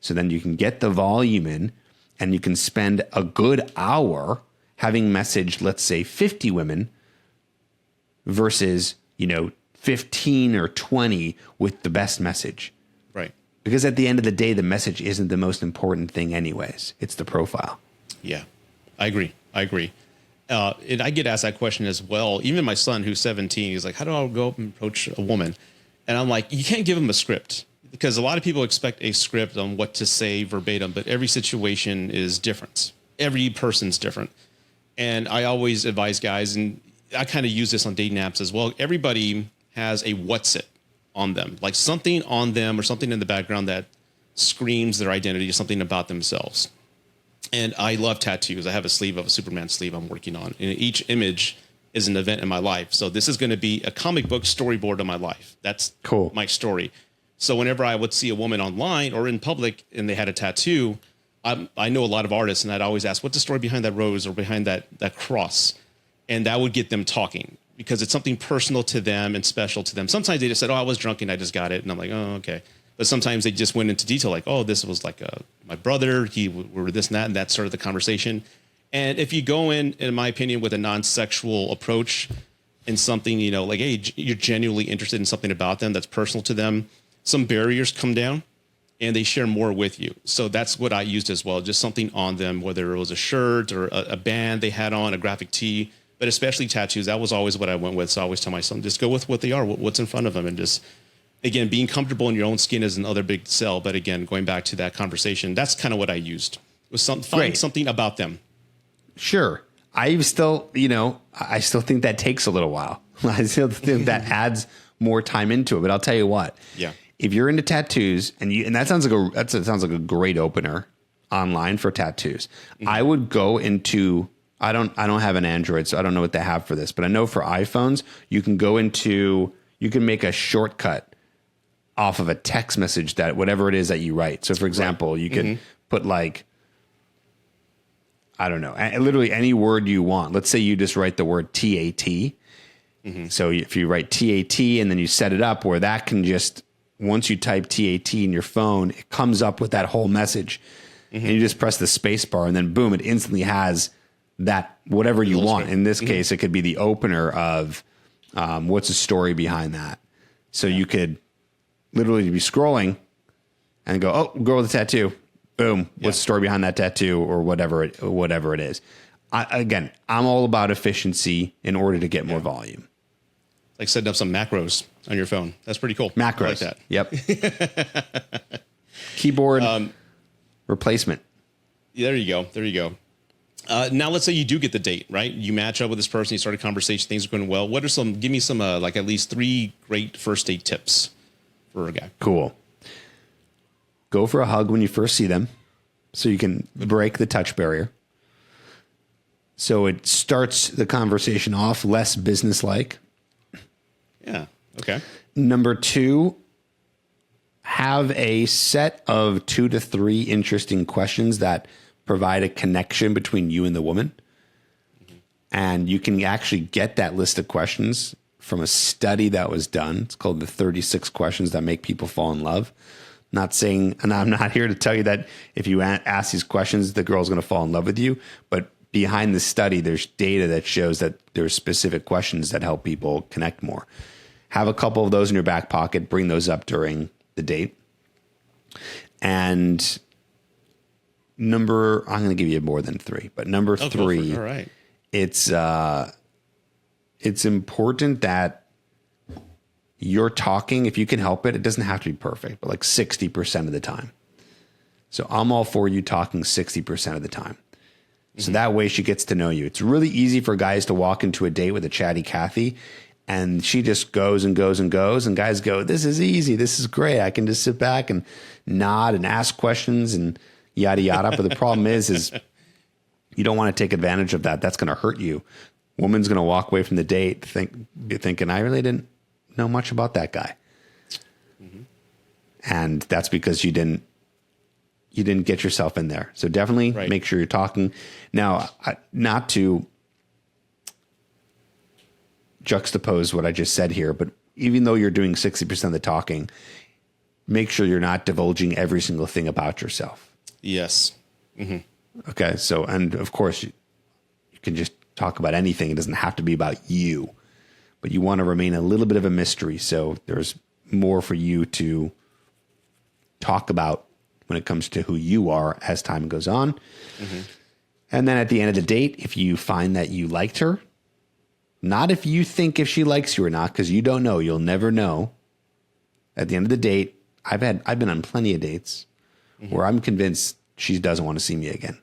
So then you can get the volume in, and you can spend a good hour having messaged, let's say, 50 women versus, 15 or 20 with the best message. Right. Because at the end of the day, the message isn't the most important thing anyways. It's the profile. Yeah, I agree. And I get asked that question as well. Even my son, who's 17, he's like, how do I go up and approach a woman? And I'm like, you can't give him a script, because a lot of people expect a script on what to say verbatim, but every situation is different. Every person's different. And I always advise guys, and I kind of use this on dating apps as well. Everybody has a what's it on them, like something on them or something in the background that screams their identity or something about themselves. And I love tattoos. I have a sleeve of a Superman sleeve I'm working on. And each image is an event in my life. So this is going to be a comic book storyboard of my life. That's cool. My story. So whenever I would see a woman online or in public and they had a tattoo, I know a lot of artists, and I'd always ask, what's the story behind that rose or behind that cross? And that would get them talking, because it's something personal to them and special to them. Sometimes they just said, I was drunk and I just got it. And I'm like, oh, okay. But sometimes they just went into detail, like, oh, this was like my brother. We're this and that, and that's sort of the conversation. And if you go in my opinion, with a non-sexual approach and something, like, hey, you're genuinely interested in something about them that's personal to them, some barriers come down and they share more with you. So that's what I used as well, just something on them, whether it was a shirt or a band they had on, a graphic tee, but especially tattoos. That was always what I went with. So I always tell my son, just go with what they are, what's in front of them, and just, again, being comfortable in your own skin is another big sell. But again, going back to that conversation, that's kind of what I used. It was find something about them. Sure. I still think that takes a little while. I still think that adds more time into it. But I'll tell you what. Yeah. If you're into tattoos and that sounds like a great opener online for tattoos. Mm-hmm. I would go into, I don't have an Android, so I don't know what they have for this, but I know for iPhones, you can make a shortcut off of a text message that whatever it is that you write. So for example, you could put like, I don't know, literally any word you want. Let's say you just write the word TAT. So if you write TAT and then you set it up where that can just, once you type TAT in your phone, it comes up with that whole message. And you just press the space bar and then boom, it instantly has that whatever you want. In this case, it could be the opener of what's the story behind that. So you could literally be scrolling and go, oh, girl with a tattoo. Boom. What's the story behind that tattoo, or whatever it is. I'm all about efficiency in order to get more volume. Like setting up some macros on your phone. That's pretty cool. Macros. I like that. Yep. Keyboard replacement. There you go. Now let's say you do get the date, right? You match up with this person, you start a conversation, things are going well. Give me some, like at least 3 great first date tips for a guy. Cool. Go for a hug when you first see them, so you can break the touch barrier. So it starts the conversation off less businesslike. Yeah. Okay. Number 2, have a set of 2 to 3 interesting questions that provide a connection between you and the woman. And you can actually get that list of questions from a study that was done. It's called the 36 questions that make people fall in love. Not saying, and I'm not here to tell you that if you ask these questions, the girl's going to fall in love with you. But behind the study, there's data that shows that there's specific questions that help people connect more. Have a couple of those in your back pocket. Bring those up during the date. And I'm going to give you more than 3, but number 3, all right. It's important that you're talking, if you can help it. It doesn't have to be perfect, but like 60% of the time. So I'm all for you talking 60% of the time. So that way she gets to know you. It's really easy for guys to walk into a date with a chatty Cathy, and she just goes and goes and goes, and guys go, this is easy. This is great. I can just sit back and nod and ask questions and yada, yada. But the problem is you don't want to take advantage of that. That's going to hurt you. Woman's going to walk away from the date thinking, I really didn't know much about that guy. And that's because you didn't you didn't get yourself in there. So definitely make sure you're talking. Now, not to juxtapose what I just said here, but even though you're doing 60% of the talking, make sure you're not divulging every single thing about yourself. Yes. Mm-hmm. Okay. So, and of course you can just talk about anything. It doesn't have to be about you, but you want to remain a little bit of a mystery. So there's more for you to talk about when it comes to who you are as time goes on. Mm-hmm. And then at the end of the date, if you find that you liked her, not if you think if she likes you or not, because you don't know, you'll never know. At the end of the date, I've been on plenty of dates where I'm convinced she doesn't want to see me again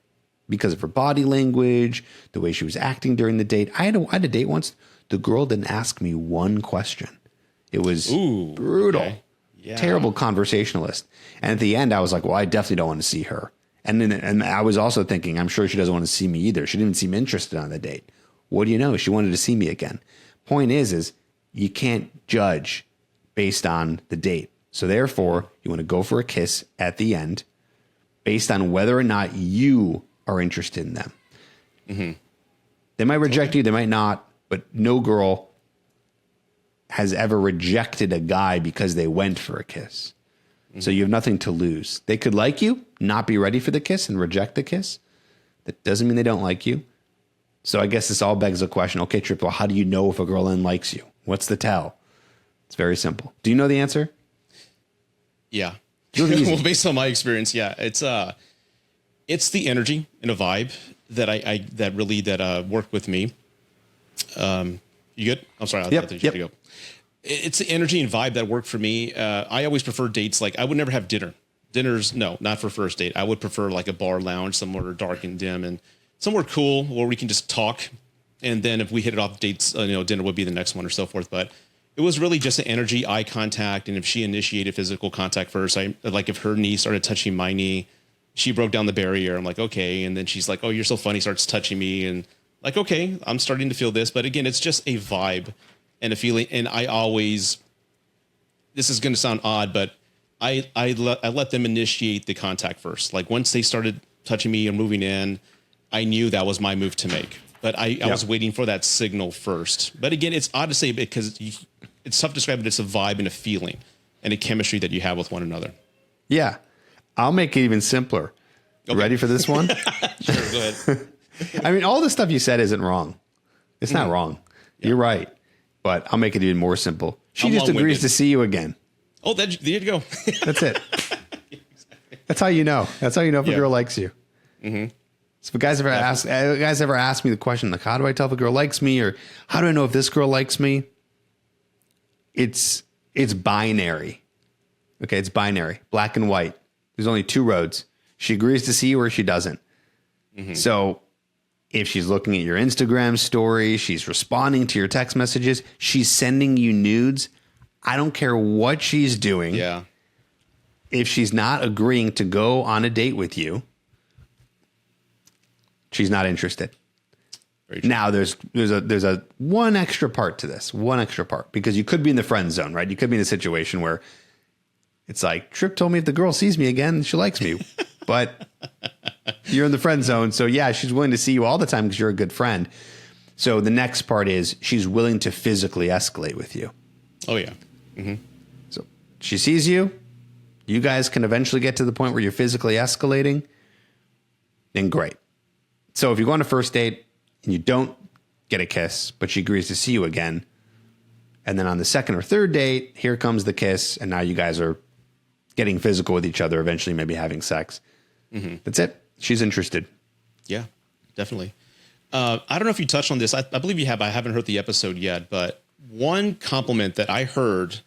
because of her body language, the way she was acting during the date. I had a date once. The girl didn't ask me one question. It was brutal. Okay. Yeah. Terrible conversationalist. And at the end, I was like, well, I definitely don't want to see her. And I was also thinking, I'm sure she doesn't want to see me either. She didn't seem interested on the date. What do you know? She wanted to see me again. Point is you can't judge based on the date. So therefore, you want to go for a kiss at the end based on whether or not you are interested in them. Mm-hmm. They might reject you. They might not. But no girl has ever rejected a guy because they went for a kiss. Mm-hmm. So you have nothing to lose. They could like you, not be ready for the kiss, and reject the kiss. That doesn't mean they don't like you. So I guess this all begs the question, okay, Tripp, well, how do you know if a girl then likes you? What's the tell? It's very simple. Do you know the answer? Yeah. Well, based on my experience, yeah. It's the energy and a vibe that really worked with me. You good? I'm sorry. I thought you had to go. It's the energy and vibe that worked for me. I always prefer dates. Like I would never have dinner. Dinners, no, not for first date. I would prefer like a bar lounge, somewhere dark and dim and somewhere cool where we can just talk. And then if we hit it off dates, dinner would be the next one or so forth. But it was really just an energy, eye contact. And if she initiated physical contact first, like if her knee started touching my knee, she broke down the barrier. I'm like, okay. And then she's like, oh, you're so funny. Starts touching me. And like, okay, I'm starting to feel this. But again, it's just a vibe and a feeling. And this is going to sound odd, but I let them initiate the contact first. Like once they started touching me and moving in, I knew that was my move to make. But I was waiting for that signal first. But again, it's odd to say because it's tough to describe, but it's a vibe and a feeling and a chemistry that you have with one another. Yeah. I'll make it even simpler. Okay. Ready for this one? Sure, go ahead. I mean, all the stuff you said isn't wrong. It's not wrong. Yeah. You're right. But I'll make it even more simple. She just agrees to see you again. Oh, there you go. That's it. That's how you know. That's how you know if a girl likes you. Mm-hmm. So if guys ever ask me the question, like, how do I tell if a girl likes me? Or how do I know if this girl likes me? It's binary. Okay, it's binary. Black and white. There's only two roads. She agrees to see you or she doesn't. Mm-hmm. So if she's looking at your Instagram story, she's responding to your text messages, she's sending you nudes, I don't care what she's doing. Yeah. If she's not agreeing to go on a date with you, she's not interested. Now there's a one extra part to this, because you could be in the friend zone, right? You could be in a situation where it's like, Tripp told me if the girl sees me again, she likes me, but you're in the friend zone. So yeah, she's willing to see you all the time because you're a good friend. So the next part is she's willing to physically escalate with you. Oh yeah. Mm-hmm. So she sees you, you guys can eventually get to the point where you're physically escalating, then great. So if you go on a first date and you don't get a kiss, but she agrees to see you again, and then on the second or third date, here comes the kiss, and now you guys are getting physical with each other, eventually maybe having sex. Mm-hmm. That's it. She's interested. Yeah, definitely. I don't know if you touched on this. I believe you have. I haven't heard the episode yet, but one compliment that I heard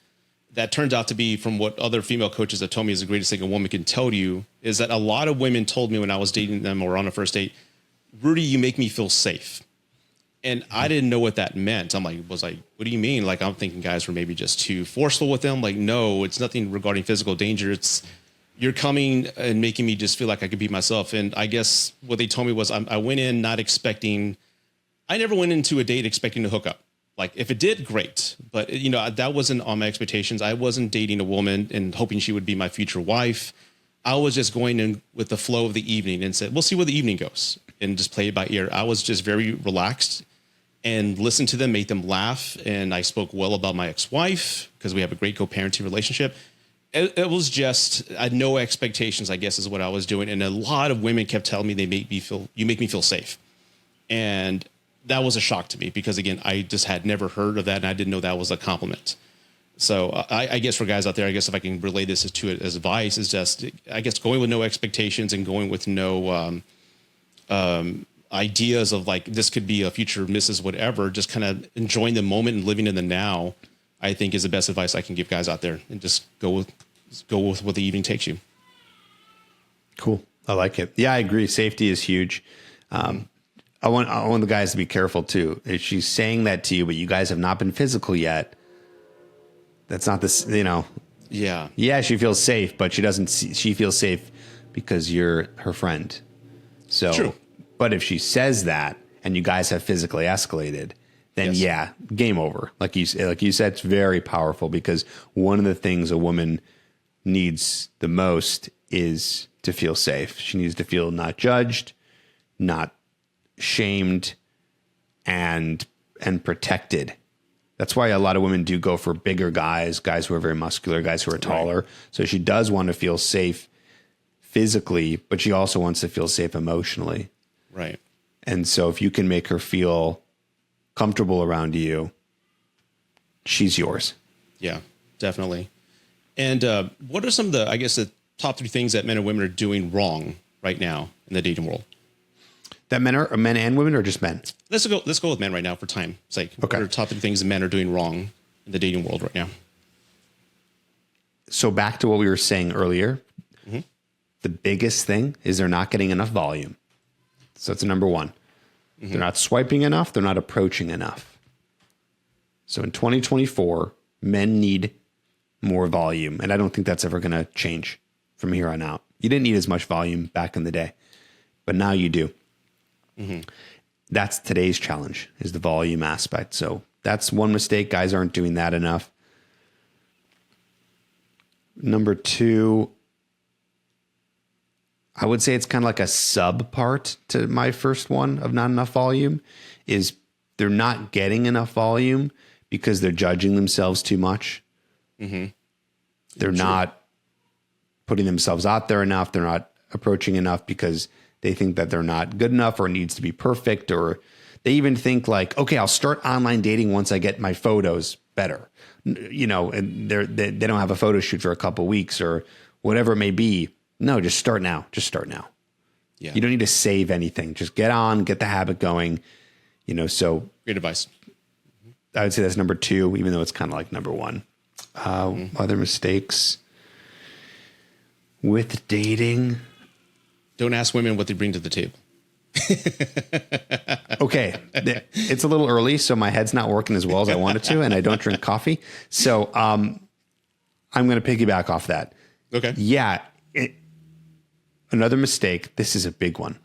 that turns out to be from what other female coaches have told me is the greatest thing a woman can tell you is that a lot of women told me when I was dating them or on a first date, Rudy, you make me feel safe. And I didn't know what that meant. Was like, what do you mean? Like, I'm thinking guys were maybe just too forceful with them. Like, no, it's nothing regarding physical danger. It's you're coming and making me just feel like I could be myself. And I guess what they told me was I went in not expecting, I never went into a date expecting to hook up. Like if it did, great. But that wasn't on my expectations. I wasn't dating a woman and hoping she would be my future wife. I was just going in with the flow of the evening and said, we'll see where the evening goes, and just play it by ear. I was just very relaxed and listened to them, made them laugh. And I spoke well about my ex-wife because we have a great co-parenting relationship. It was just, I had no expectations, I guess, is what I was doing. And a lot of women kept telling me you make me feel safe. And that was a shock to me because, again, I just had never heard of that. And I didn't know that was a compliment. So I guess for guys out there, I guess if I can relay this to it as advice, is just, I guess, going with no expectations and going with no ideas of like, this could be a future Mrs. whatever, just kind of enjoying the moment and living in the now, I think is the best advice I can give guys out there, and just go with what the evening takes you. Cool. I like it. Yeah, I agree. Safety is huge. I want the guys to be careful too. If she's saying that to you, but you guys have not been physical yet, that's not this, Yeah. Yeah, she feels safe, but she feels safe because you're her friend. So, True. But if she says that and you guys have physically escalated, then Yes. game over. Like you said, it's very powerful, because one of the things a woman needs the most is to feel safe. She needs to feel not judged, not shamed, and protected. That's why a lot of women do go for bigger guys who are very muscular, guys who are taller. Right. So she does want to feel safe physically, but she also wants to feel safe emotionally. Right. And so if you can make her feel comfortable around you, she's yours. Yeah, definitely. And what are some of the top 3 things that men and women are doing wrong right now in the dating world? That men and women, or just men? Let's go with men right now for time's sake. Okay. What are top 3 things that men are doing wrong in the dating world right now? So back to what we were saying earlier, the biggest thing is they're not getting enough volume. So that's number 1. They're not swiping enough. They're not approaching enough. So in 2024, men need more volume. And I don't think that's ever going to change from here on out. You didn't need as much volume back in the day, but now you do. That's today's challenge, is the volume aspect. So that's one mistake. Guys aren't doing that enough. Number 2, I would say it's kind of like a sub part to my first one of not enough volume, is they're not getting enough volume because they're judging themselves too much. They're not putting themselves out there enough. They're not approaching enough because they think that they're not good enough or needs to be perfect, or they even think like, okay, I'll start online dating once I get my photos better, and they don't have a photo shoot for a couple of weeks or whatever it may be. No, just start now. Yeah. You don't need to save anything. Just get the habit going, so great advice. I would say that's number 2, even though it's kind of like number 1. Other mistakes with dating. Don't ask women what they bring to the table. Okay. It's a little early, so my head's not working as well as I want it to, and I don't drink coffee. So I'm going to piggyback off that. Okay. Yeah. Another mistake. This is a big one.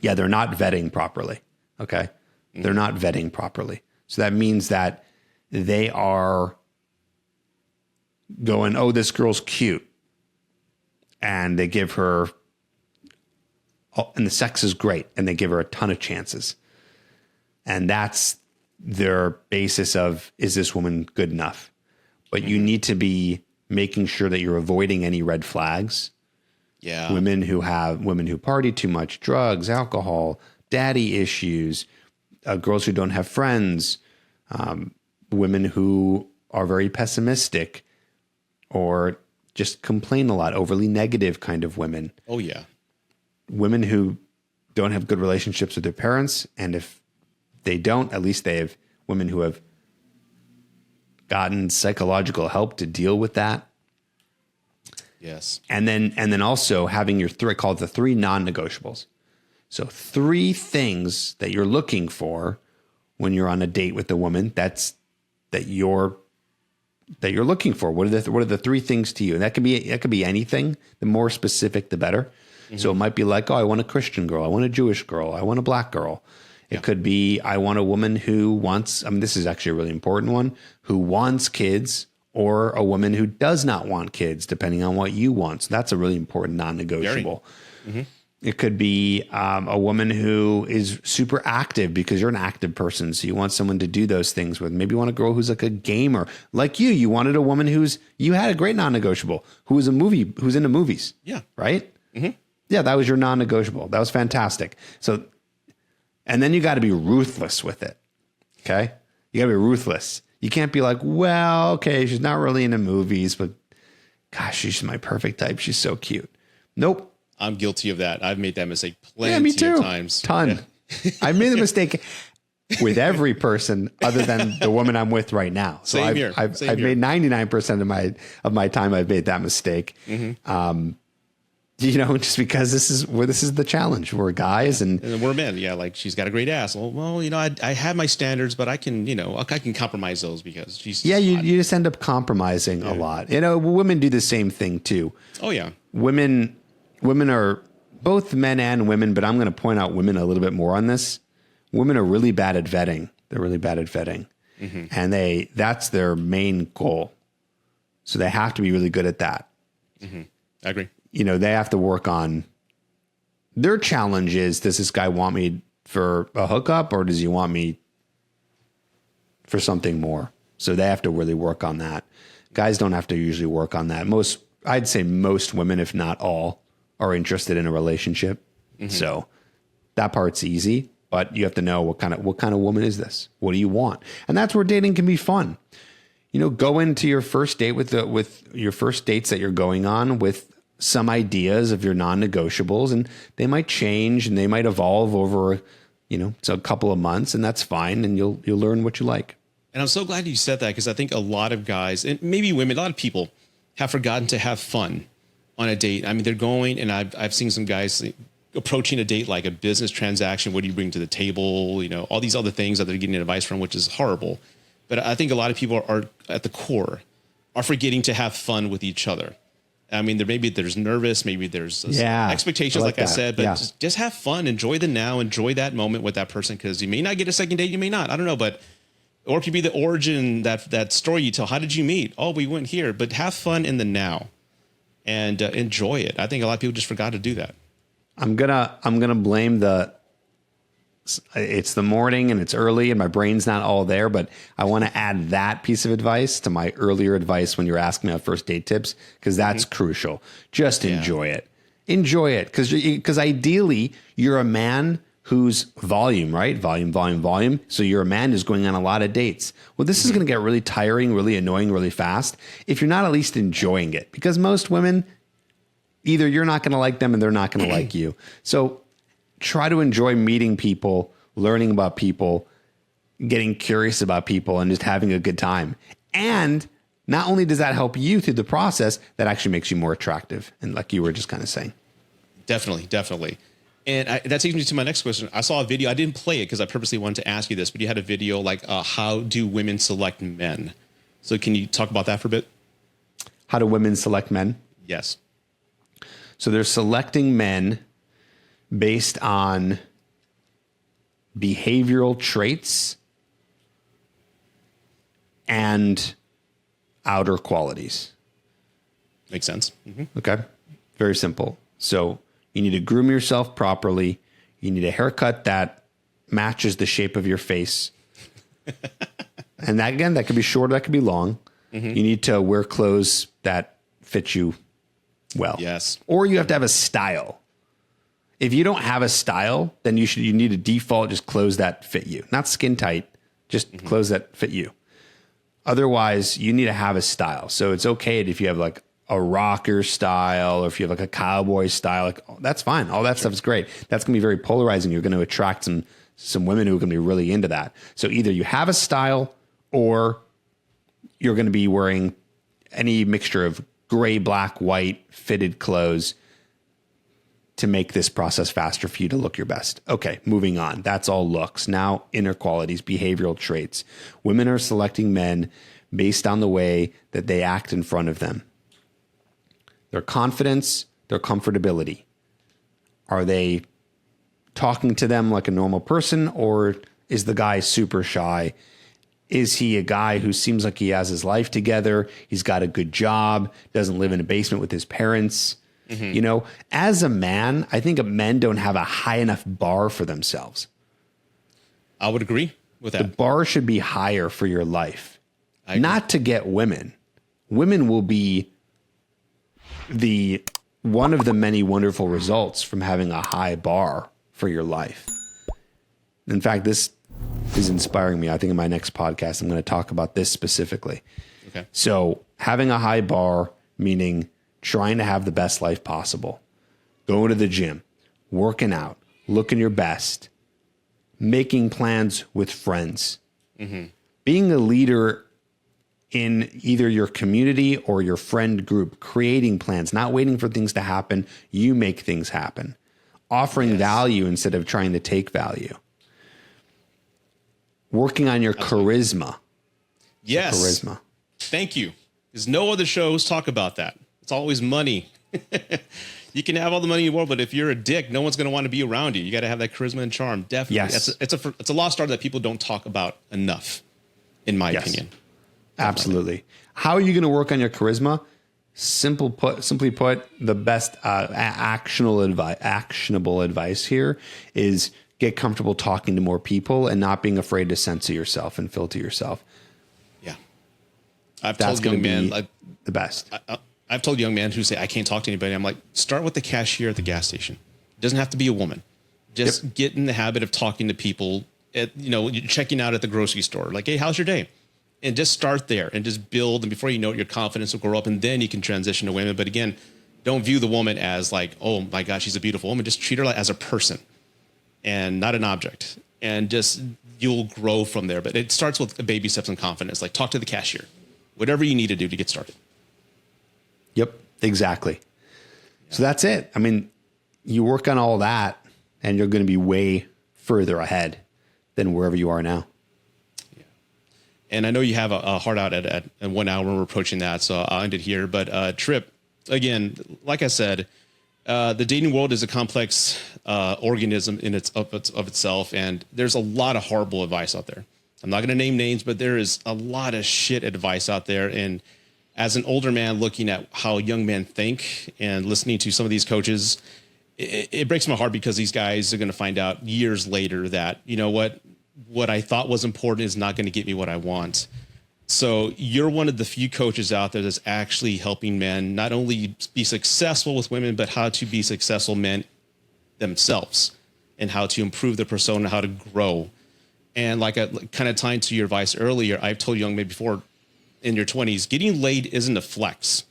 Yeah, they're not vetting properly. Okay. They're not vetting properly. So that means that they are going, oh, this girl's cute. And they give her, and the sex is great, and they give her a ton of chances. And that's their basis of, is this woman good enough? But you need to be making sure that you're avoiding any red flags. Yeah. Women who party too much, drugs, alcohol, daddy issues, girls who don't have friends, women who are very pessimistic or just complain a lot, overly negative kind of women. Oh, yeah. Women who don't have good relationships with their parents. And if they don't, at least they have women who have gotten psychological help to deal with that. Yes. And then also having your I call it the 3 non-negotiables. So 3 things that you're looking for when you're on a date with a woman that you're looking for. What are the 3 things to you? And that could be anything. The more specific, the better. So it might be like, oh, I want a Christian girl. I want a Jewish girl. I want a black girl. It could be, I want a woman who wants, this is actually a really important one, who wants kids or a woman who does not want kids, depending on what you want. So that's a really important non-negotiable. It could be a woman who is super active because you're an active person. So you want someone to do those things with. Maybe you want a girl who's like a gamer. Like you wanted a woman you had a great non-negotiable, who's into movies. Yeah. Right? Yeah, that was your non-negotiable. That was fantastic. So, and then you got to be ruthless with it. Okay? You got to be ruthless. You can't be like, well, okay, she's not really into movies, but gosh, she's my perfect type. She's so cute. Nope. I'm guilty of that. I've made that mistake plenty of times. Ton. Yeah. I made the mistake with every person other than the woman I'm with right now. So I've made 99% of my time I've made that mistake. Just because this is the challenge. We're guys and we're men. Yeah, like she's got a great ass. Well, I have my standards, but I can compromise those because she's you just end up compromising a lot. Women do the same thing too. Oh yeah, women are both men and women, but I'm going to point out women a little bit more on this. Women are really bad at vetting. They're really bad at vetting, and that's their main goal. So they have to be really good at that. I agree. They have to work on their challenge is, does this guy want me for a hookup or does he want me for something more? So they have to really work on that. Guys don't have to usually work on that. I'd say most women, if not all, are interested in a relationship. So that part's easy, but you have to know what kind of woman is this? What do you want? And that's where dating can be fun. Go into your first date with your first dates that you're going on with some ideas of your non-negotiables, and they might change and they might evolve over, a couple of months, and that's fine. And you'll learn what you like. And I'm so glad you said that, because I think a lot of guys and maybe women, a lot of people have forgotten to have fun on a date. I mean, they're going, and I've seen some guys approaching a date like a business transaction. What do you bring to the table? All these other things that they're getting advice from, which is horrible. But I think a lot of people are at the core are forgetting to have fun with each other. I mean, there's nervous, maybe there's expectations, like I said, but just have fun, enjoy the now, enjoy that moment with that person, because you may not get a second date, you may not, I don't know, or it could be the origin, that story you tell. How did you meet? Oh, we went here, but have fun in the now and enjoy it. I think a lot of people just forgot to do that. I'm gonna blame it's the morning and it's early and my brain's not all there, but I want to add that piece of advice to my earlier advice when you're asking me about first date tips, because that's crucial. Just enjoy it. Enjoy it. Because ideally you're a man who's volume, right? Volume. So you're a man who's going on a lot of dates. Well, this is going to get really tiring, really annoying, really fast if you're not at least enjoying it, because most women, either you're not going to like them and they're not going to like you. So try to enjoy meeting people, learning about people, getting curious about people, and just having a good time. And not only does that help you through the process, that actually makes you more attractive. And like you were just kind of saying. Definitely. And that takes me to my next question. I saw a video. I didn't play it because I purposely wanted to ask you this, but you had a video like how do women select men? So can you talk about that for a bit? How do women select men? Yes. So they're selecting men based on behavioral traits and outer qualities. Makes sense. Okay. Very simple. So you need to groom yourself properly. You need a haircut that matches the shape of your face. And that could be short, that could be long. You need to wear clothes that fit you well. Yes. Or you have to have a style. If you don't have a style, then you need to default just clothes that fit you. Not skin tight, just clothes that fit you. Otherwise, you need to have a style. So it's okay if you have like a rocker style, or if you have like a cowboy style, like that's fine. All that stuff is great. That's going to be very polarizing. You're going to attract some women who are going to be really into that. So either you have a style, or you're going to be wearing any mixture of gray, black, white, fitted clothes to make this process faster for you to look your best. Okay, moving on. That's all looks. Now, inner qualities, behavioral traits. Women are selecting men based on the way that they act in front of them. Their confidence, their comfortability. Are they talking to them like a normal person, or is the guy super shy? Is he a guy who seems like he has his life together? He's got a good job, doesn't live in a basement with his parents. You know, as a man, I think men don't have a high enough bar for themselves. I would agree with that. The bar should be higher for your life, not to get women. Women will be one of the many wonderful results from having a high bar for your life. In fact, this is inspiring me. I think in my next podcast, I'm going to talk about this specifically. Okay. So having a high bar, meaning trying to have the best life possible, going to the gym, working out, looking your best, making plans with friends, being a leader in either your community or your friend group, creating plans, not waiting for things to happen. You make things happen, offering value instead of trying to take value, working on your charisma. Yes. Charisma. Thank you. There's no other shows talk about that. It's always money. You can have all the money in the world, but if you're a dick, no one's going to want to be around you. You got to have that charisma and charm. Definitely. Yes. It's a lost art that people don't talk about enough, in my opinion. Absolutely. How are you going to work on your charisma? Simply put, the best actionable advice here is get comfortable talking to more people and not being afraid to censor yourself and filter yourself. Yeah. That's going to be the best. I've told young men who say, I can't talk to anybody. I'm like, start with the cashier at the gas station. It doesn't have to be a woman. Just get in the habit of talking to people checking out at the grocery store. Like, hey, how's your day? And just start there and just build. And before you know it, your confidence will grow up and then you can transition to women. But again, don't view the woman as like, oh my God, she's a beautiful woman. Just treat her as a person and not an object. And just, you'll grow from there. But it starts with baby steps and confidence. Like talk to the cashier, whatever you need to do to get started. Yep, exactly. Yeah. So that's it. I mean, you work on all that and you're going to be way further ahead than wherever you are now. Yeah. And I know you have a hard out at 1 hour. We're approaching that, so I'll end it here. But Tripp, again, like I said, the dating world is a complex organism in of itself, and there's a lot of horrible advice out there. I'm not going to name names, but there is a lot of shit advice out there. And as an older man looking at how young men think and listening to some of these coaches, it breaks my heart because these guys are going to find out years later that, you know what I thought was important is not going to get me what I want. So you're one of the few coaches out there that's actually helping men not only be successful with women, but how to be successful men themselves and how to improve their persona, how to grow. And like kind of tying to your advice earlier, I've told young men before, in your 20s, getting laid isn't a flex.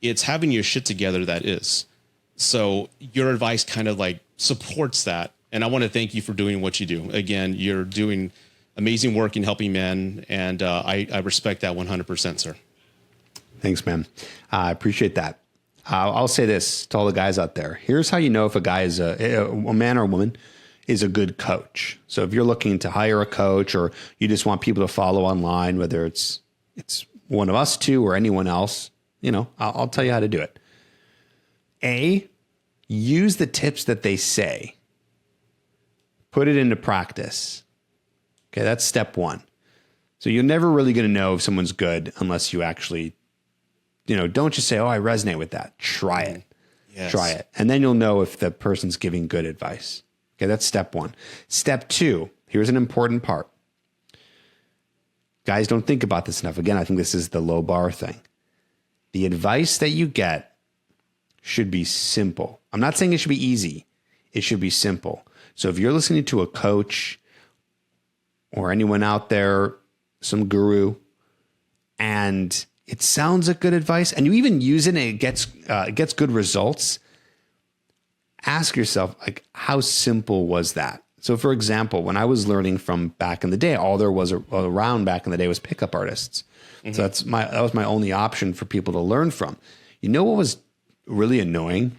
It's having your shit together that is. So your advice kind of like supports that. And I want to thank you for doing what you do. Again, you're doing amazing work in helping men. And I respect that 100%, sir. Thanks, man. I appreciate that. I'll say this to all the guys out there. Here's how you know if a guy is a man or a woman is a good coach. So if you're looking to hire a coach or you just want people to follow online, whether it's one of us two or anyone else, I'll tell you how to do it. Use the tips that they say. Put it into practice. Okay, that's step one. So you're never really going to know if someone's good unless you actually, don't just say, oh, I resonate with that. Try it. Yes. Try it. And then you'll know if the person's giving good advice. Okay, that's step one. Step two, here's an important part. Guys don't think about this enough. Again, I think this is the low bar thing. The advice that you get should be simple. I'm not saying it should be easy. It should be simple. So if you're listening to a coach or anyone out there, some guru, and it sounds like good advice, and you even use it and it gets good results, ask yourself, like, how simple was that? So, for example, when I was learning from back in the day, all there was around back in the day was pickup artists. Mm-hmm. So that was my only option for people to learn from. You know what was really annoying?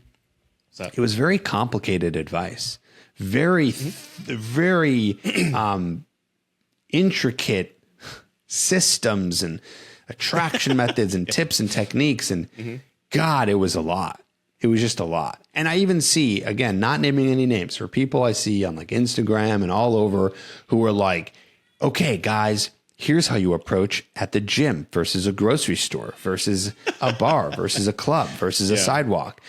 It was very complicated advice, very intricate systems and attraction methods and tips and techniques. And God, it was a lot. It was just a lot. And I even see, again, not naming any names, for people I see on like Instagram and all over who are like, okay, guys, Here's how you approach at the gym versus a grocery store versus a bar versus a club versus a sidewalk.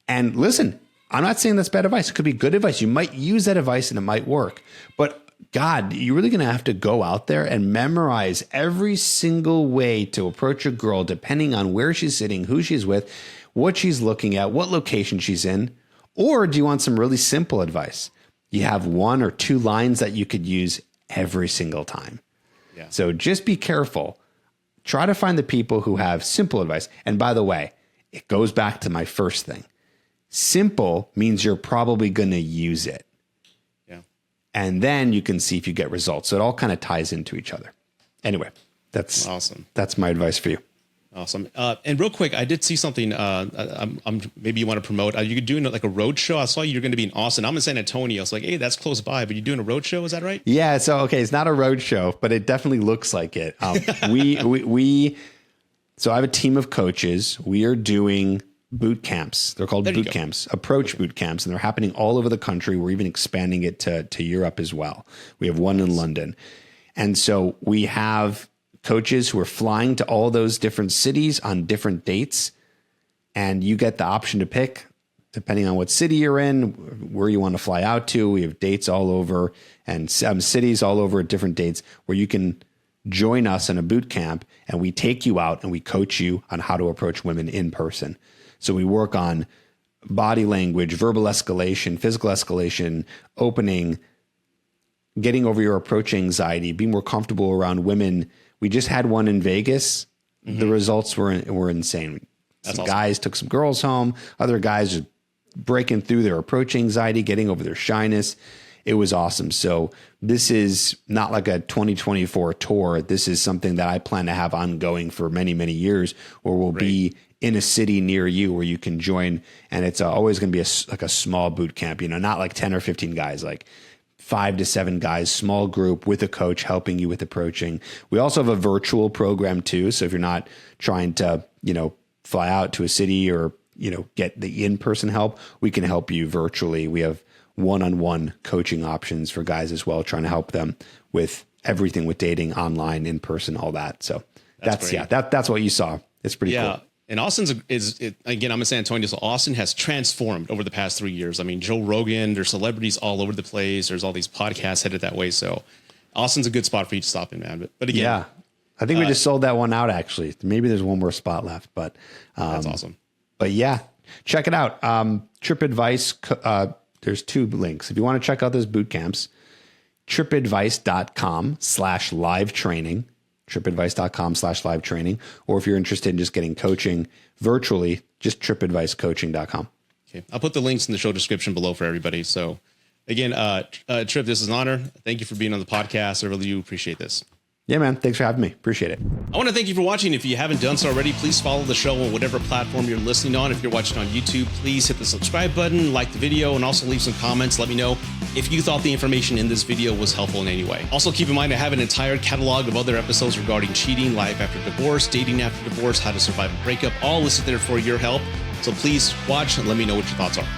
And listen, I'm not saying that's bad advice. It could be good advice. You might use that advice and it might work. But God, you're really going to have to go out there and memorize every single way to approach a girl, depending on where she's sitting, who she's with, what she's looking at, what location she's in. Or do you want some really simple advice? You have 1 or 2 lines that you could use every single time. Yeah. So just be careful. Try to find the people who have simple advice. And by the way, it goes back to my first thing. Simple means you're probably going to use it. Yeah. And then you can see if you get results. So it all kind of ties into each other. Anyway, that's awesome. That's my advice for you. Awesome. And real quick, I did see something. Maybe you want to promote. You're doing like a road show. I saw you're going to be in Austin. I'm in San Antonio. It's like, hey, that's close by. But you're doing a road show. Is that right? Yeah. So okay, it's not a road show, but it definitely looks like it. So I have a team of coaches. We are doing boot camps. They're called boot camps, approach boot camps, and they're happening all over the country. We're even expanding it to Europe as well. We have one in London, and so we have coaches who are flying to all those different cities on different dates. And you get the option to pick, depending on what city you're in, where you want to fly out to. We have dates all over and some cities all over at different dates where you can join us in a boot camp and we take you out and we coach you on how to approach women in person. So we work on body language, verbal escalation, physical escalation, opening, getting over your approach anxiety, being more comfortable around women. We just had one in Vegas. Mm-hmm. The results were insane. Some guys took some girls home. Other guys just breaking through their approach anxiety, getting over their shyness. It was awesome. So this is not like a 2024 tour. This is something that I plan to have ongoing for many, many years, where we'll be in a city near you where you can join. And it's always going to be like a small boot camp, not like 10 or 15 guys, like 5 to 7 guys, small group with a coach helping you with approaching. We also have a virtual program too. So if you're not trying to, fly out to a city or, get the in-person help, we can help you virtually. We have one-on-one coaching options for guys as well, trying to help them with everything with dating, online, in person, all that. So that's what you saw. It's pretty cool. And Austin's again, I'm in San Antonio, so Austin has transformed over the past 3 years. I mean, Joe Rogan, there's celebrities all over the place. There's all these podcasts headed that way. So Austin's a good spot for you to stop in, man. But again, I think we just sold that one out, actually. Maybe there's one more spot left, but that's awesome. But yeah, check it out. Tripp Advice. There's 2 links. If you want to check out those boot camps, trippadvice.com/live training. trippadvice.com/live training. Or if you're interested in just getting coaching virtually, just trippadvicecoaching.com. Okay. I'll put the links in the show description below for everybody. So again, Tripp, this is an honor. Thank you for being on the podcast. I really do appreciate this. Yeah, man. Thanks for having me. Appreciate it. I want to thank you for watching. If you haven't done so already, please follow the show on whatever platform you're listening on. If you're watching on YouTube, please hit the subscribe button, like the video, and also leave some comments. Let me know if you thought the information in this video was helpful in any way. Also, keep in mind I have an entire catalog of other episodes regarding cheating, life after divorce, dating after divorce, how to survive a breakup, all listed there for your help. So please watch and let me know what your thoughts are.